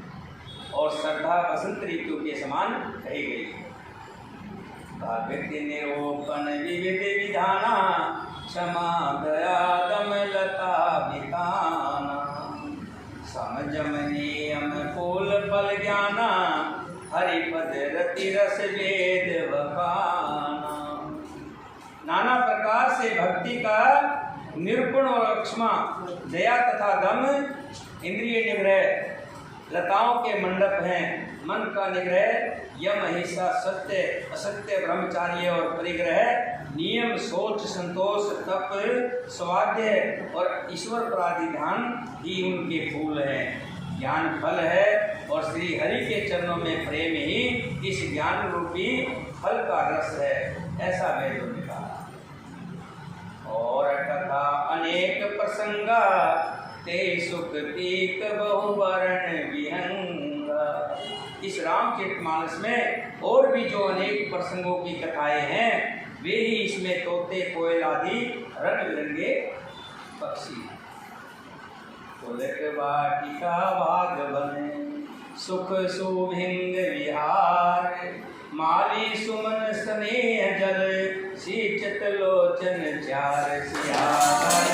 और श्रद्धा बसंत ऋतु के समान कही गई है। काव्य निरूपण विविध विधाना क्षमा दया दम लता विताना, समझमनियम फूल फल ज्ञाना हरिपद रति रस वेद वखाना। नाना प्रकार से भक्ति का निरूपण और क्षमा, दया तथा दम, इंद्रिय निग्रह लताओं के मंडप हैं। मन का निग्रह, यम अहिंसा, सत्य असत्य ब्रह्मचार्य और परिग्रह, नियम सोच संतोष तप स्वाध्याय और ईश्वर प्राधिध्यान ही उनके फूल हैं। ज्ञान फल है और श्री हरि के चरणों में प्रेम ही इस ज्ञान रूपी फल का रस है। ऐसा वेदों ने कहा। और तथा अनेक प्रसंगा ते सुख तीक बहुवर्ण विहंगा। इस रामचरितमानस में और भी जो अनेक प्रसंगों की कथाएं हैं वे ही इसमें तोते कोयल आदि रंग बिरंगे पक्षी। पुलक वाटिका बाग बने सुख सुभिंग विहार, माली सुमन स्नेह जल सींचत लोचन चार सियार।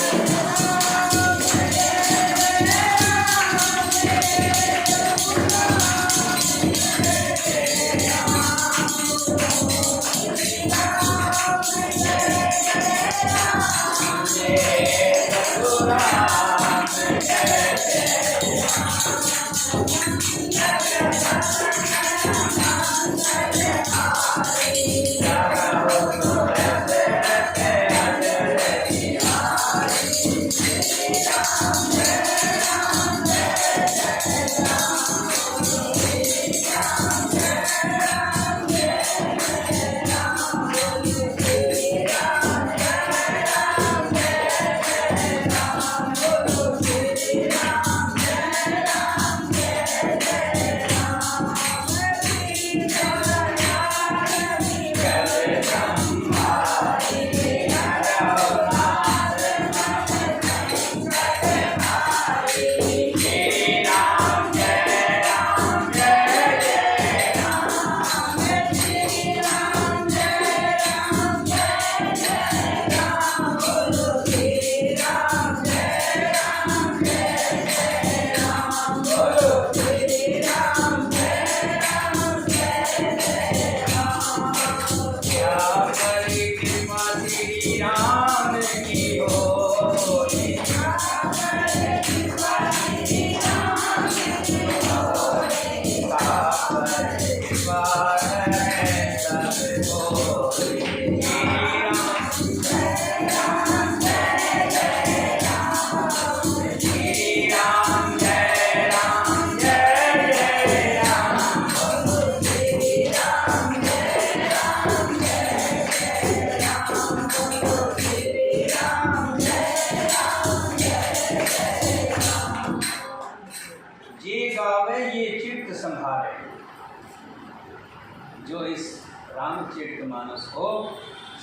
जो इस रामचरितमानस को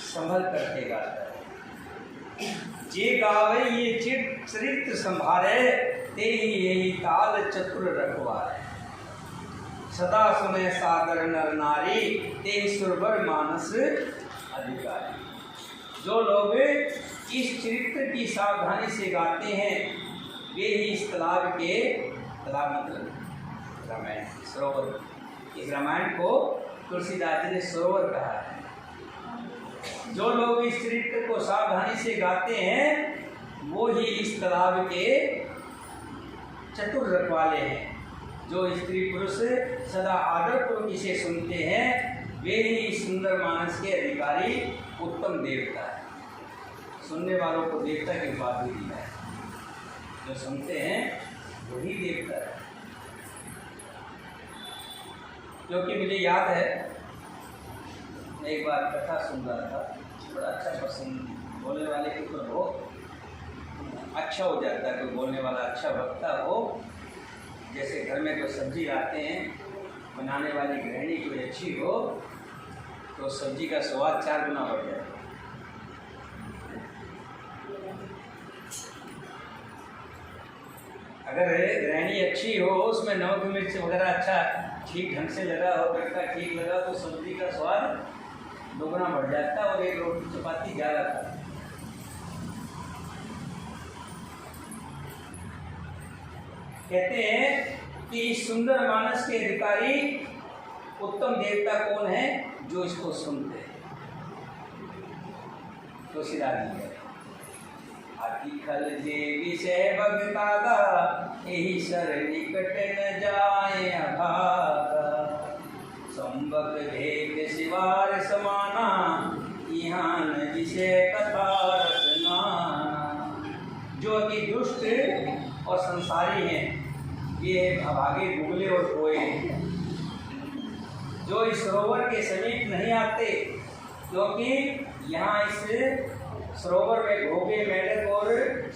संभल करके गाता है। जे गावे ये चरित्र संभारे ते यही ताल चतुर रखवारे। सदा सुने सागर नर नारी ते सुरवर मानस अधिकारी। जो लोग इस चरित्र की सावधानी से गाते हैं वे ही इस तालाब के, तालाब मतलब रामायण सरोवर, इस रामायण को तुलसीदास जी ने सरोवर कहा है। जो लोग इस चरित्र को सावधानी से गाते हैं वो ही इस तालाब के चतुर रखवाले हैं। जो स्त्री पुरुष सदा आदरपूर्वक इसे सुनते हैं वे ही इस सुंदर मानस के अधिकारी उत्तम देवता है। सुनने वालों को देवता की उपाधि दी है। जो सुनते हैं वही देवता है। क्योंकि मुझे याद है मैं एक बार कथा सुन रहा था, बड़ा अच्छा प्रसंग, बोलने वाले के ऊपर बहुत अच्छा हो जाता है। कोई बोलने वाला अच्छा वक्ता हो, जैसे घर में कोई सब्जी लाते हैं, बनाने वाली गृहिणी कोई अच्छी हो तो सब्जी का स्वाद 4 गुना बढ़ जाता है। अगर गृहिणी अच्छी हो, उसमें नमक मिर्च वगैरह अच्छा ठीक ढंग से लगा हो, तड़का ठीक लगा तो सब्जी का स्वाद 2 गुना बढ़ जाता है और एक रोटी चपाती ज़्यादा खाता है। कहते हैं कि इस सुंदर मानस के अधिकारी उत्तम देवता कौन है? जो इसको सुनते हैं। तो सिराजी है आदि खल जे विषय भगतागा यही सर निकट न जाए अभागा। संबक भेद शिवार समाना यहाँ न विषय कथा रसनाना। जो अति दुष्ट और संसारी हैं ये अभागे गुगले और कोए हैं। जो इस सरोवर के समीप नहीं आते क्योंकि यहाँ इस सरोवर में भोगे मेढक और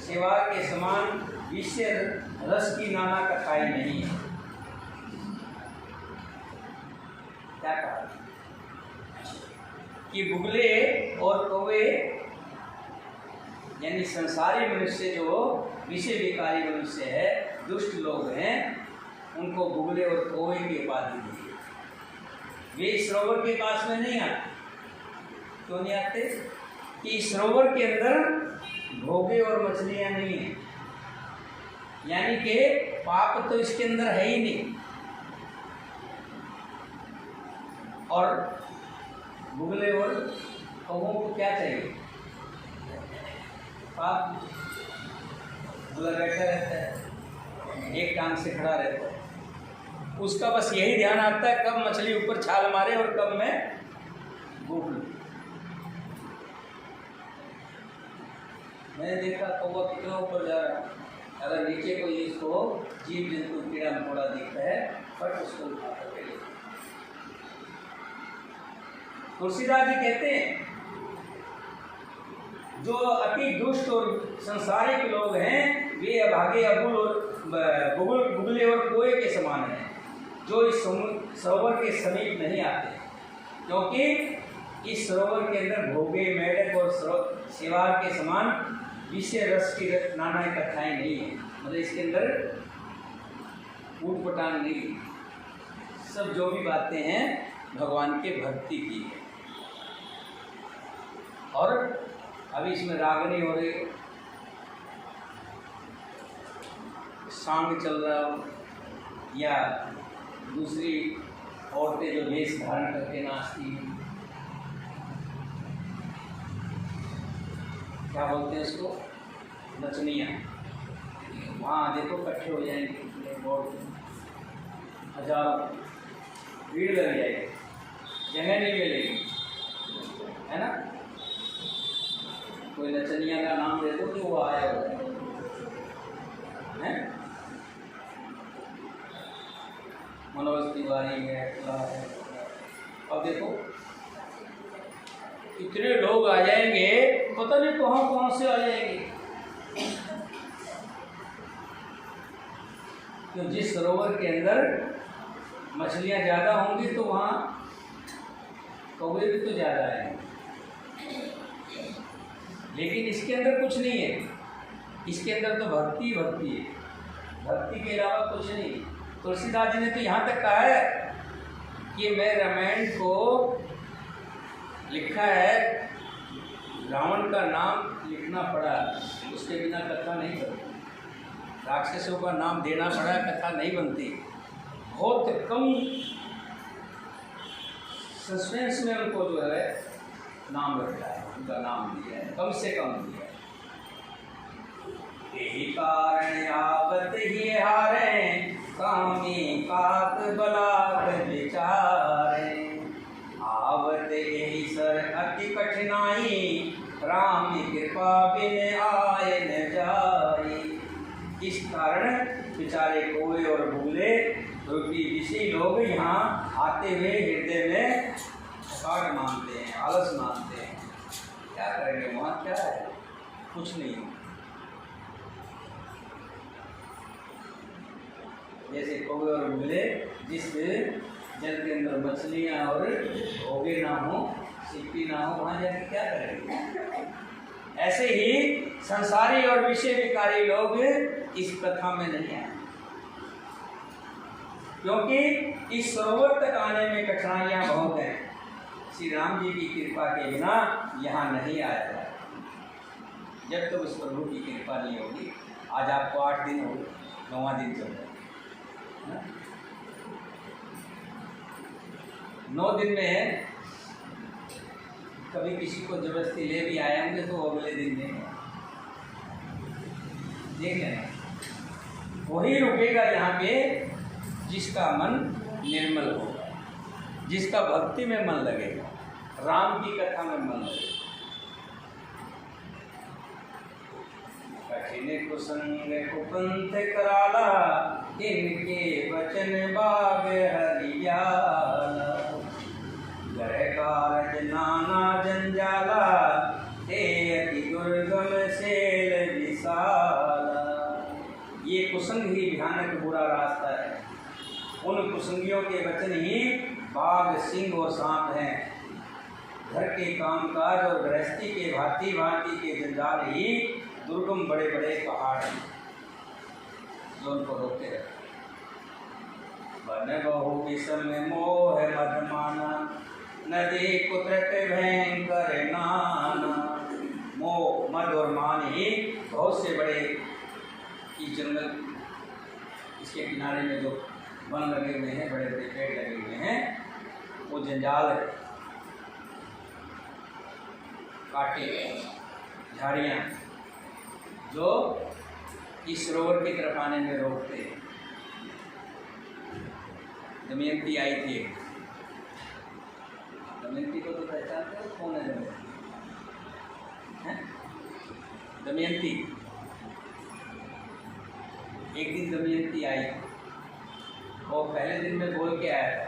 सेवार के समान विषय रस की नाना कथाएं नहीं है। क्या कहा कि बुगले और कौवे यानी संसारी मनुष्य जो विषय विकारी मनुष्य है, दुष्ट लोग हैं, उनको बुगले और कौवे की उपाधि दी। वे इस सरोवर के पास में नहीं आते। क्यों नहीं आते? कि इस सरोवर के अंदर भोगे और मछलियां नहीं है, यानी कि पाप तो इसके अंदर है ही नहीं। और बुगले और कौवों को क्या चाहिए? पाप। बुगला बैठा रहता है, एक टांग से खड़ा रहता है, उसका बस यही ध्यान आता है कब मछली ऊपर छाल मारे और कब मैं भूख लूं। मैंने देखा कौवा कितना ऊपर जा रहा है, अगर नीचे कोई इसको जीव जंतु कीड़ा मकोड़ा दिखता है फट उसको उठा करके ले। तुलसीदास जी कहते हैं जो अति दुष्ट और संसारिक लोग हैं वे अभागे अबुल और बुगले और कोए के समान हैं, जो इस सरोवर के समीप नहीं आते, क्योंकि इस सरोवर के अंदर भोगे मेढक और सेवार के समान विषय रस की नाना कथाएं नहीं है। मतलब इसके अंदर ऊट पटांग नहीं, सब जो भी बातें हैं भगवान के भक्ति की है। और अभी इसमें रागनी हो रही, सांग चल रहा हो, या दूसरी औरतें जो वेश धारण करके नाचती हैं, क्या बोलते हैं उसको, नचनिया। वहाँ देखो इकट्ठे हो जाएंगे बहुत, हजारों, भीड़ लग जाएगी, जगह नहीं मिलेगी, है ना। कोई नचनिया का नाम दे दो तो वो आया होगा, है। मनोज तिवारी है, अब देखो इतने लोग आ जाएंगे, पता नहीं कहाँ से आ जाएंगे। तो जिस सरोवर के अंदर मछलियाँ ज़्यादा होंगी तो वहाँ कौवे भी तो ज़्यादा आएंगे, लेकिन इसके अंदर कुछ नहीं है। इसके अंदर तो भक्ति भक्ति है, भक्ति के अलावा कुछ नहीं। तुलसीदास जी ने तो यहाँ तक कहा है कि मैं रामायण को लिखा है, रावण का नाम लिखना पड़ा, उसके बिना कथा नहीं बनती, राक्षसों का नाम देना पड़ा, कथा नहीं बनती। बहुत कम सस्पेंस में उनको जो है नाम रखा है, उनका नाम दिया है, कम से कम दिया है। यही कारण आवत ही हारे, कामी काक बलाक विचारे, आवत यही सर अति कठिनाई, राम कृपा बिन आए न जाए। इस कारण बेचारे कोए और भूले रूपी ऋषि लोग यहाँ आते हुए हृदय में थकान मानते हैं, आलस मानते हैं। क्या करेंगे, वहाँ क्या है, कुछ नहीं। जैसे कौवे और भूले जिस जल के अंदर मछलियाँ और भोगे ना हो, सिक्की ना हो, वहाँ जाके क्या करेंगे। ऐसे ही संसारी और विषय विकारी लोग इस कथा में नहीं आए, क्योंकि इस सरोवर तक आने में कठिनाइयाँ बहुत हैं। श्री राम जी की कृपा के बिना यहाँ नहीं आया जाए। जब तक उस प्रभु की कृपा नहीं होगी, आज आपको 8 दिन हो गए, 9वां दिन चल रहा है, 9 दिन में कभी किसी को जबरदस्ती ले भी आए होंगे तो अगले दिन नहीं देख लेना, वही रुकेगा यहाँ पे जिसका मन निर्मल होगा, जिसका भक्ति में मन लगेगा, राम की कथा में मन लगेगा। कठिन कुसंग कुपंथ कराला, इनके वचन बाग हरियाला, ग्रह कारज नाना जंजाला, हे अति दुर्गम शैल विशाला। ये कुसंग ही भयानक बुरा रास्ता है। उन कुसंगियों के वचन ही बाघ, सिंह और सांप हैं। घर के कामकाज और गृहस्थी के भांति भांति के जंजाल ही दुर्गम बड़े बड़े पहाड़ हैं जो उनको रोकते रहते। वन बहु विषम मोह मदमाना, नदी कुत्रट भयंकर नाना। मोह, मद और मान ही बहुत से बड़े इस जंगल, इसके किनारे में जो वन लगे हुए हैं, बड़े बड़े पेड़ लगे हुए हैं, वो जंजाल है। कांटे, झाड़ियाँ जो इस सरोवर की तरफ आने में रोकते हैं। दमयंती आई थी। दमयंती को तो पहचानते हो? कौन है दमयंती? दमयंती, एक दिन दमयंती आई। वो पहले दिन में बोल के आया था।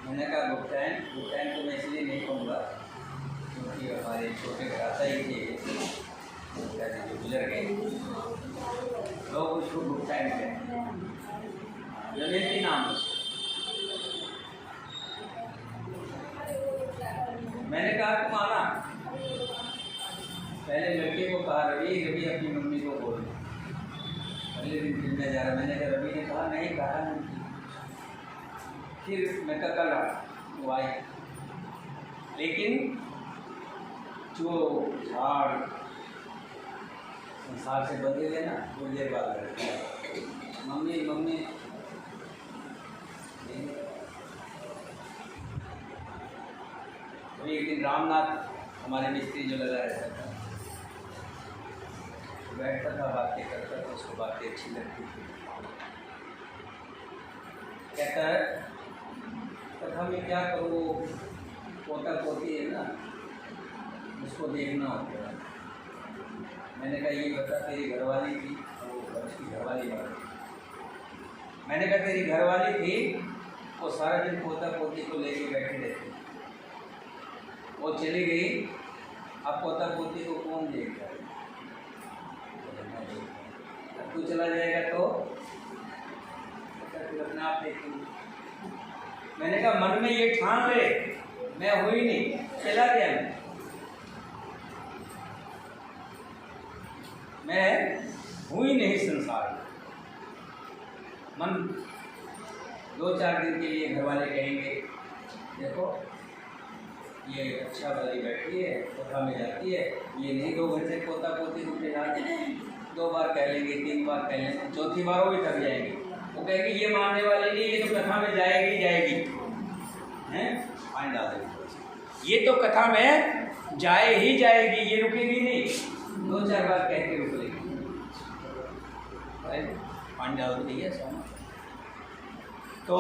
मैंने कहा गुप्तायन को मैं इसलिए नहीं कहूँगा क्योंकि हमारे छोटे भ्राता ही थे जो गुजर गए, लोग उसको गुप्तायन कहते हैं। दमयंती नाम है। मैंने कहा तुम आना। पहले लड़के को कहा रवि अपनी मम्मी को बोल। पहले दिन मिलने जा रहा, मैंने कहा रवि ने कहा नहीं, कहा नहीं। फिर मैं कल रहा वो आई, लेकिन जो झाड़ संसार से बंधे थे ना, थोड़ी देर बाद मम्मी मम्मी तो एक दिन रामनाथ हमारे मिस्त्री जो लगा रहता था, बैठता था, बातें करता था, उसको बातें अच्छी लगती थी। कहता है कथा में क्या करूँ, पोता पोती है ना, उसको देखना होता है। मैंने कहा ये बता तेरी घरवाली थी, वो उसकी घरवाली बात। मैंने कहा तेरी घरवाली थी, वो सारा दिन पोता पोती को लेके बैठी रहती, वो चली गई, अब पोता पोती को कौन देगा? तू चला जाएगा तो अपने आप देखेंगे। मैंने कहा मन में ये ठान ले, मैं हुई नहीं, चला गया मैं हुई नहीं संसार में। मन 2-4 दिन के लिए घर वाले कहेंगे देखो ये अच्छा वाली बैठी है, कोठा में जाती है, ये नहीं 2 घंटे पोता पोती को खिलाते हैं। 2 बार कह लेंगे, 3 बार कह लेंगे, चौथी बार वो भी थक जाएंगे। वो कहेंगे ये मानने वाले नहीं, ये तो कथा में जाएगी हैं, पानी डाल देंगे, ये तो कथा में जाए ही जाएगी, ये रुकेगी नहीं। 2-4 बार कह के रुक लेगी, पानी डाल दिया सोना। तो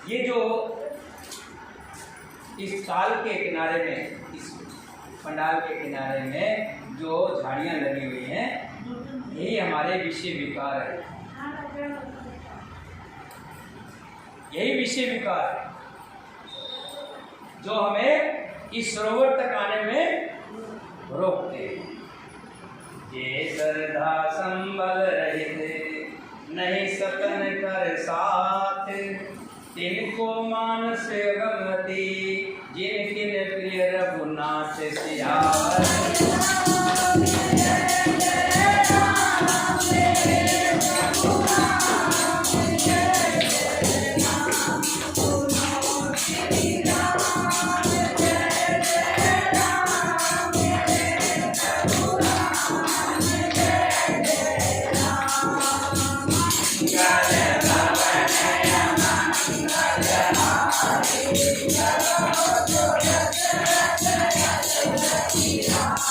ये जो इस ताल के किनारे में, इस पंडाल के किनारे में जो झाड़ियाँ लगी हुई हैं, यही हमारे विषय विकार है, यही विषय विकार है जो हमें इस सरोवर तक आने में रोकते हैं। ये श्रद्धा संबल रहित नहीं सपन कर साथ, तिनको मानस गमती जिनकिन प्रिय रघुनाथ सियावर।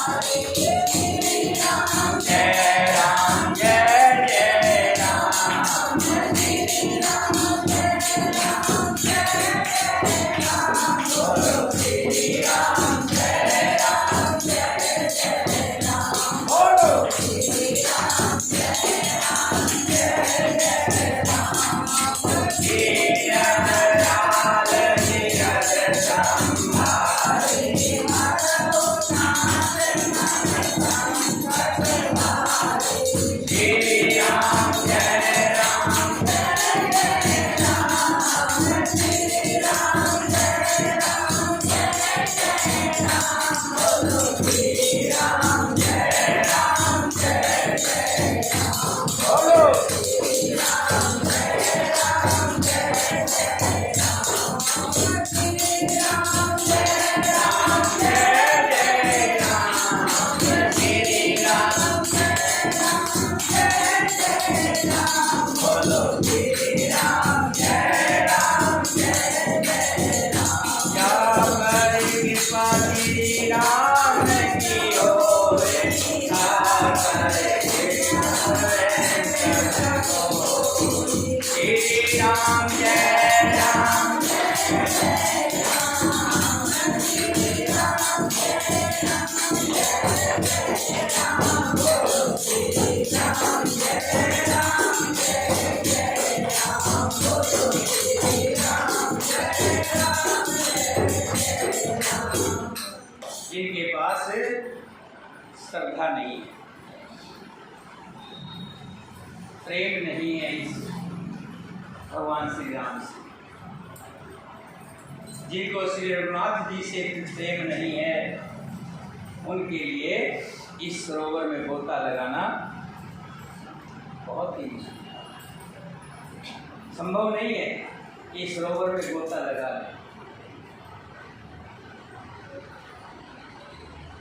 Hare जिनके पास श्रद्धा नहीं है, प्रेम नहीं है इस भगवान श्री राम से, जिनको श्री रघुनाथ जी से प्रेम नहीं है, उनके लिए इस सरोवर में गोता लगाना बहुत ही मुश्किल है। संभव नहीं है इस सरोवर में गोता लगा लें।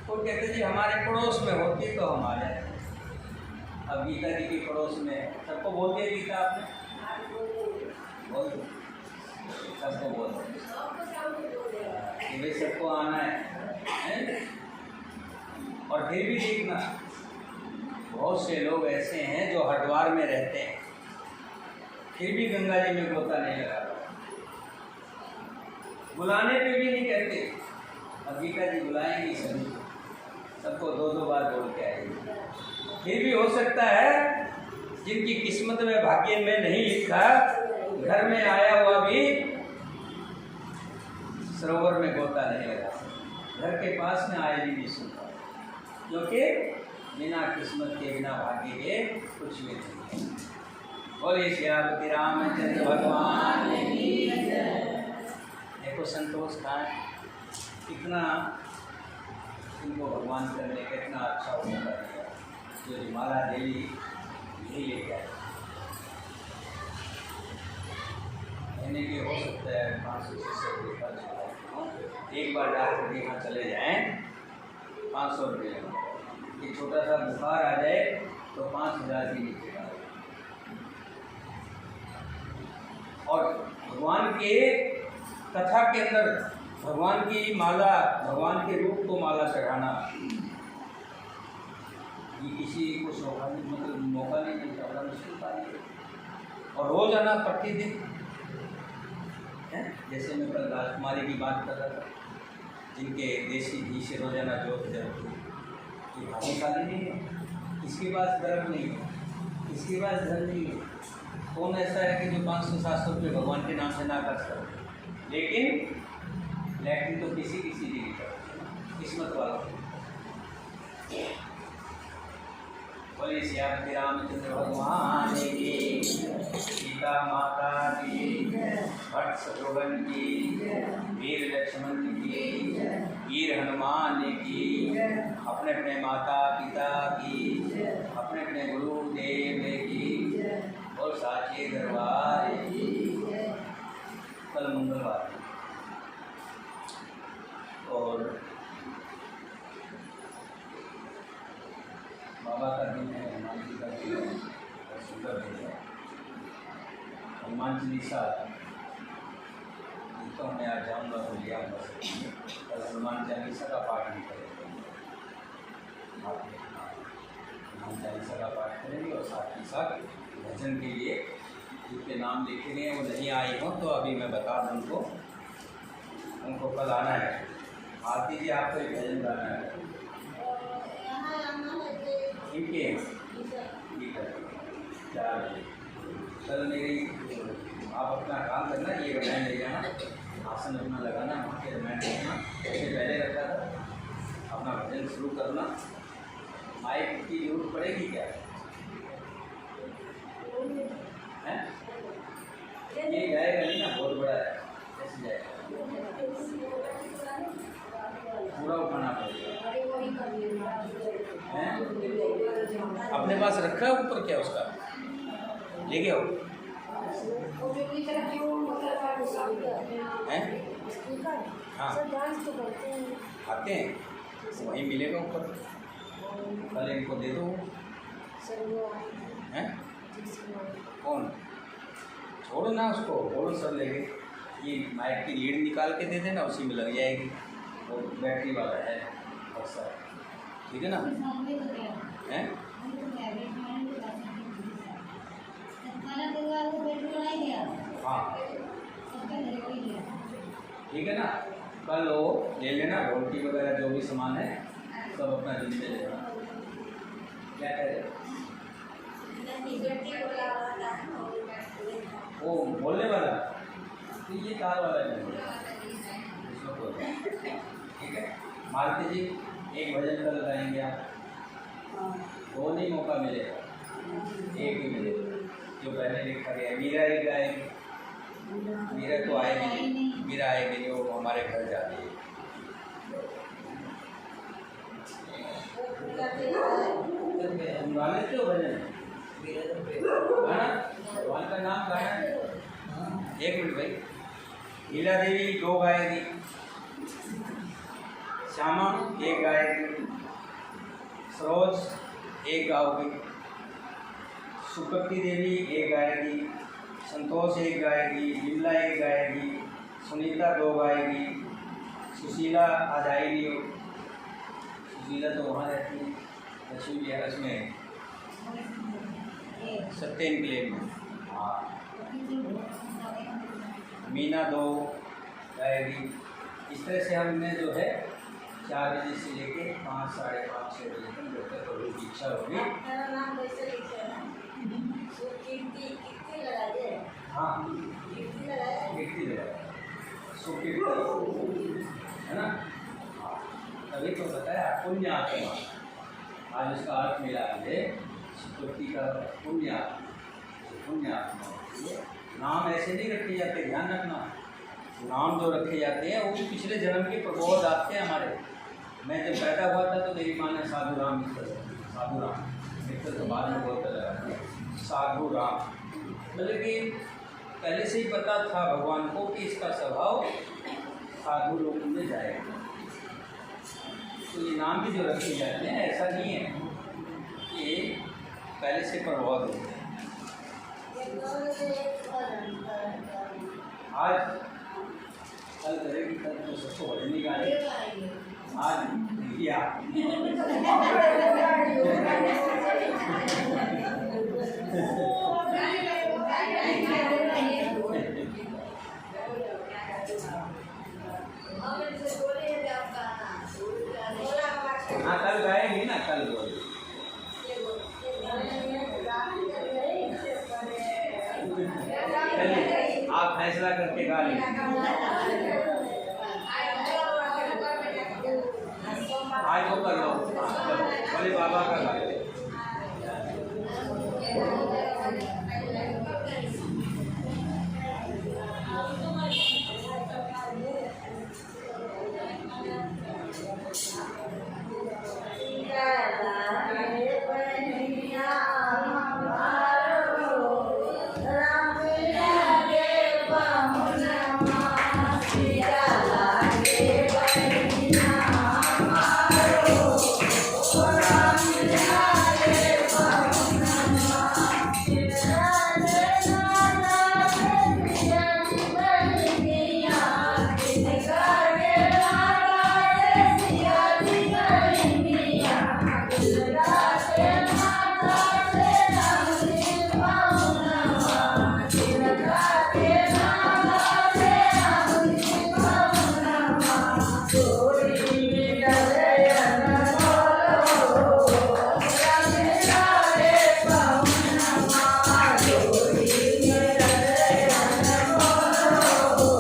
तो कहते जी हमारे पड़ोस में होती तो हम आ जाए। अब गीता जी के पड़ोस में सबको बोल दिया गीता आपने बोल दो, सबको बोल दो कि भाई सबको आना है। और फिर भी देखना, बहुत से लोग ऐसे हैं जो हरिद्वार में रहते हैं, फिर भी गंगा जी में गोता नहीं लगा, बुलाने पे भी नहीं कहते। अब गीता जी बुलाएंगे सभी, सबको दो दो बार बोल के आएंगे। फिर भी हो सकता है जिनकी किस्मत में, भाग्य में नहीं लिखा, घर में आया हुआ भी सरोवर में गोता नहीं लगा, घर के पास में आए भी नहीं सुनता, क्योंकि बिना किस्मत के, बिना भाग्य के कुछ भी नहीं है। बोलिए श्री रामचंद्र भगवान की जय। देखो संतोष खान कितना इनको भगवान करने का इतना अच्छा होता है, जो हिमालय डेली यही लेके आए। महीने के हो सकता है 500 रुपये, एक बार डॉक्टर के यहाँ चले जाएँ 500 रुपये, एक छोटा सा बुखार आ जाए तो 5000 की नीचे डाल। और भगवान के कथा के अंदर भगवान की माला, भगवान के रूप को माला चढ़ाना, ये किसी को मौका नहीं मिलता, बड़ा मुश्किल कार्य है। और रोजाना प्रतिदिन है, जैसे मैं कल राजकुमारी की बात कर रहा था, जिनके देसी घी से रोजाना जोत जलती, ये भाग्यशाली नहीं है, इसके पास गर्व नहीं है, इसके पास धन नहीं है। कौन ऐसा है कि जो 500-700 रुपये भगवान के नाम से ना कर सकते, लेकिन लैट्रिन तो किसी किसी की करते, किस्मत वालों। बोलिए श्री रामचंद्र भगवान की, सीता माता की, भट्ट शत्रुघ्न की, वीर लक्ष्मण की, वीर हनुमान की, अपने अपने माता पिता की, अपने अपने गुरुदेव की, और साचे दरबार की। कल मंगलवार और बाबा का दिन है, हनुमान जी का दिन है, और सुंदर दिन है। हनुमान चालीसा तो मैं आज जाऊँगा तो लिया बस, कल हनुमान चालीसा का पाठ भी करेंगे, हनुमान चालीसा का पाठ करेंगे। और साथ ही साथ भजन के लिए जिनके नाम लिखे गए वो नहीं आए हों तो अभी मैं बता दूँ उनको कल आना है। आरती जी आपको एक भजन गाना है, इनके ठीक है 4 बजे कल मेरी, आप अपना काम करना, ये रमायण ले जाना, आसन अपना लगाना, वहाँ के रमायण रखना, जैसे पहले रखा था, अपना भजन शुरू करना। माइक की जरूरत पड़ेगी क्या है? ये जाएगा नहीं ना, बहुत बड़ा है, कैसे जाएगा? पूरा उठाना पड़ेगा। हैं? अपने पास रखा है ऊपर क्या उसका? लेके आओ। हैं? हाँ आते हैं, वहीं मिलेगा ऊपर, कल इनको दे दो। हैं? कौन? छोड़ो ना उसको, बोलो सर लेके, ये माइक की लीड निकाल के दे देना, उसी में लग जाएगी, वो बैटरी वाला है अच्छा, ठीक है ना? हैं? हाँ ठीक है ना, कल लो ले लेना, रोटी वगैरह जो भी सामान है सब अपना दिन में ले लेना। क्या कह रहे? वो बोलने वाला तो ये तार वाला नहीं, ठीक है। मालती जी एक भजन कल गाएंगे आप, दो नहीं मौका मिलेगा, एक ही मिलेगा जो पहले लिखा गया। मीरा ही गाएगी, मीरा तो आएगी, मीरा आएगी जो हमारे घर जाती है। गाने क्यों भजन भगवान का नाम गाना है। एक मिनट भाई, हीला देवी दो गाएगी, श्यामा एक गाएगी, सरोज एक गाओगी, सुकप्ति देवी एक गाएगी, संतोष एक गाएगी, विमला एक गाएगी, सुनीता दो गाएगी, सुशीला आज आई नहीं हो, सुशीला तो वहाँ रहती है लक्ष्मी बिहार में सत्यन क्लेम में। हाँ मीना दो गाएगी। इस तरह से हमने जो है 4 बजे से लेके 5, साढ़े 5, 6 बजे तक जब तक थोड़ी इच्छा होगी। हाँ कीर्ति है ना, हाँ तभी तो बताया पुण्य आत्मा, आज उसका अर्थ मिला है सुकृति का पुण्य आत्मा। नाम ऐसे नहीं रखे जाते, ध्यान रखना, नाम जो रखे जाते हैं वो भी पिछले जन्म के प्रबोध आते हैं हमारे। मैं जब पैदा हुआ था तो मेरी माँ ने साधु राम मित्र तो बाद में बोलता लगा साधु राम, मतलब कि पहले से ही पता था भगवान को कि इसका स्वभाव साधु लोग में जाएगा। तो ये नाम भी जो रखे जाते हैं ऐसा नहीं है कि पहले से प्रभाव होते हैं। आज कल करेगी, कल तो सबको भजन नहीं गाएगी, आज किया हाँ कल गाएंगे ना, कल बोल आप फैसला करके गा लीजिए। आज वो कर लो, बोले बाबा का गा लो।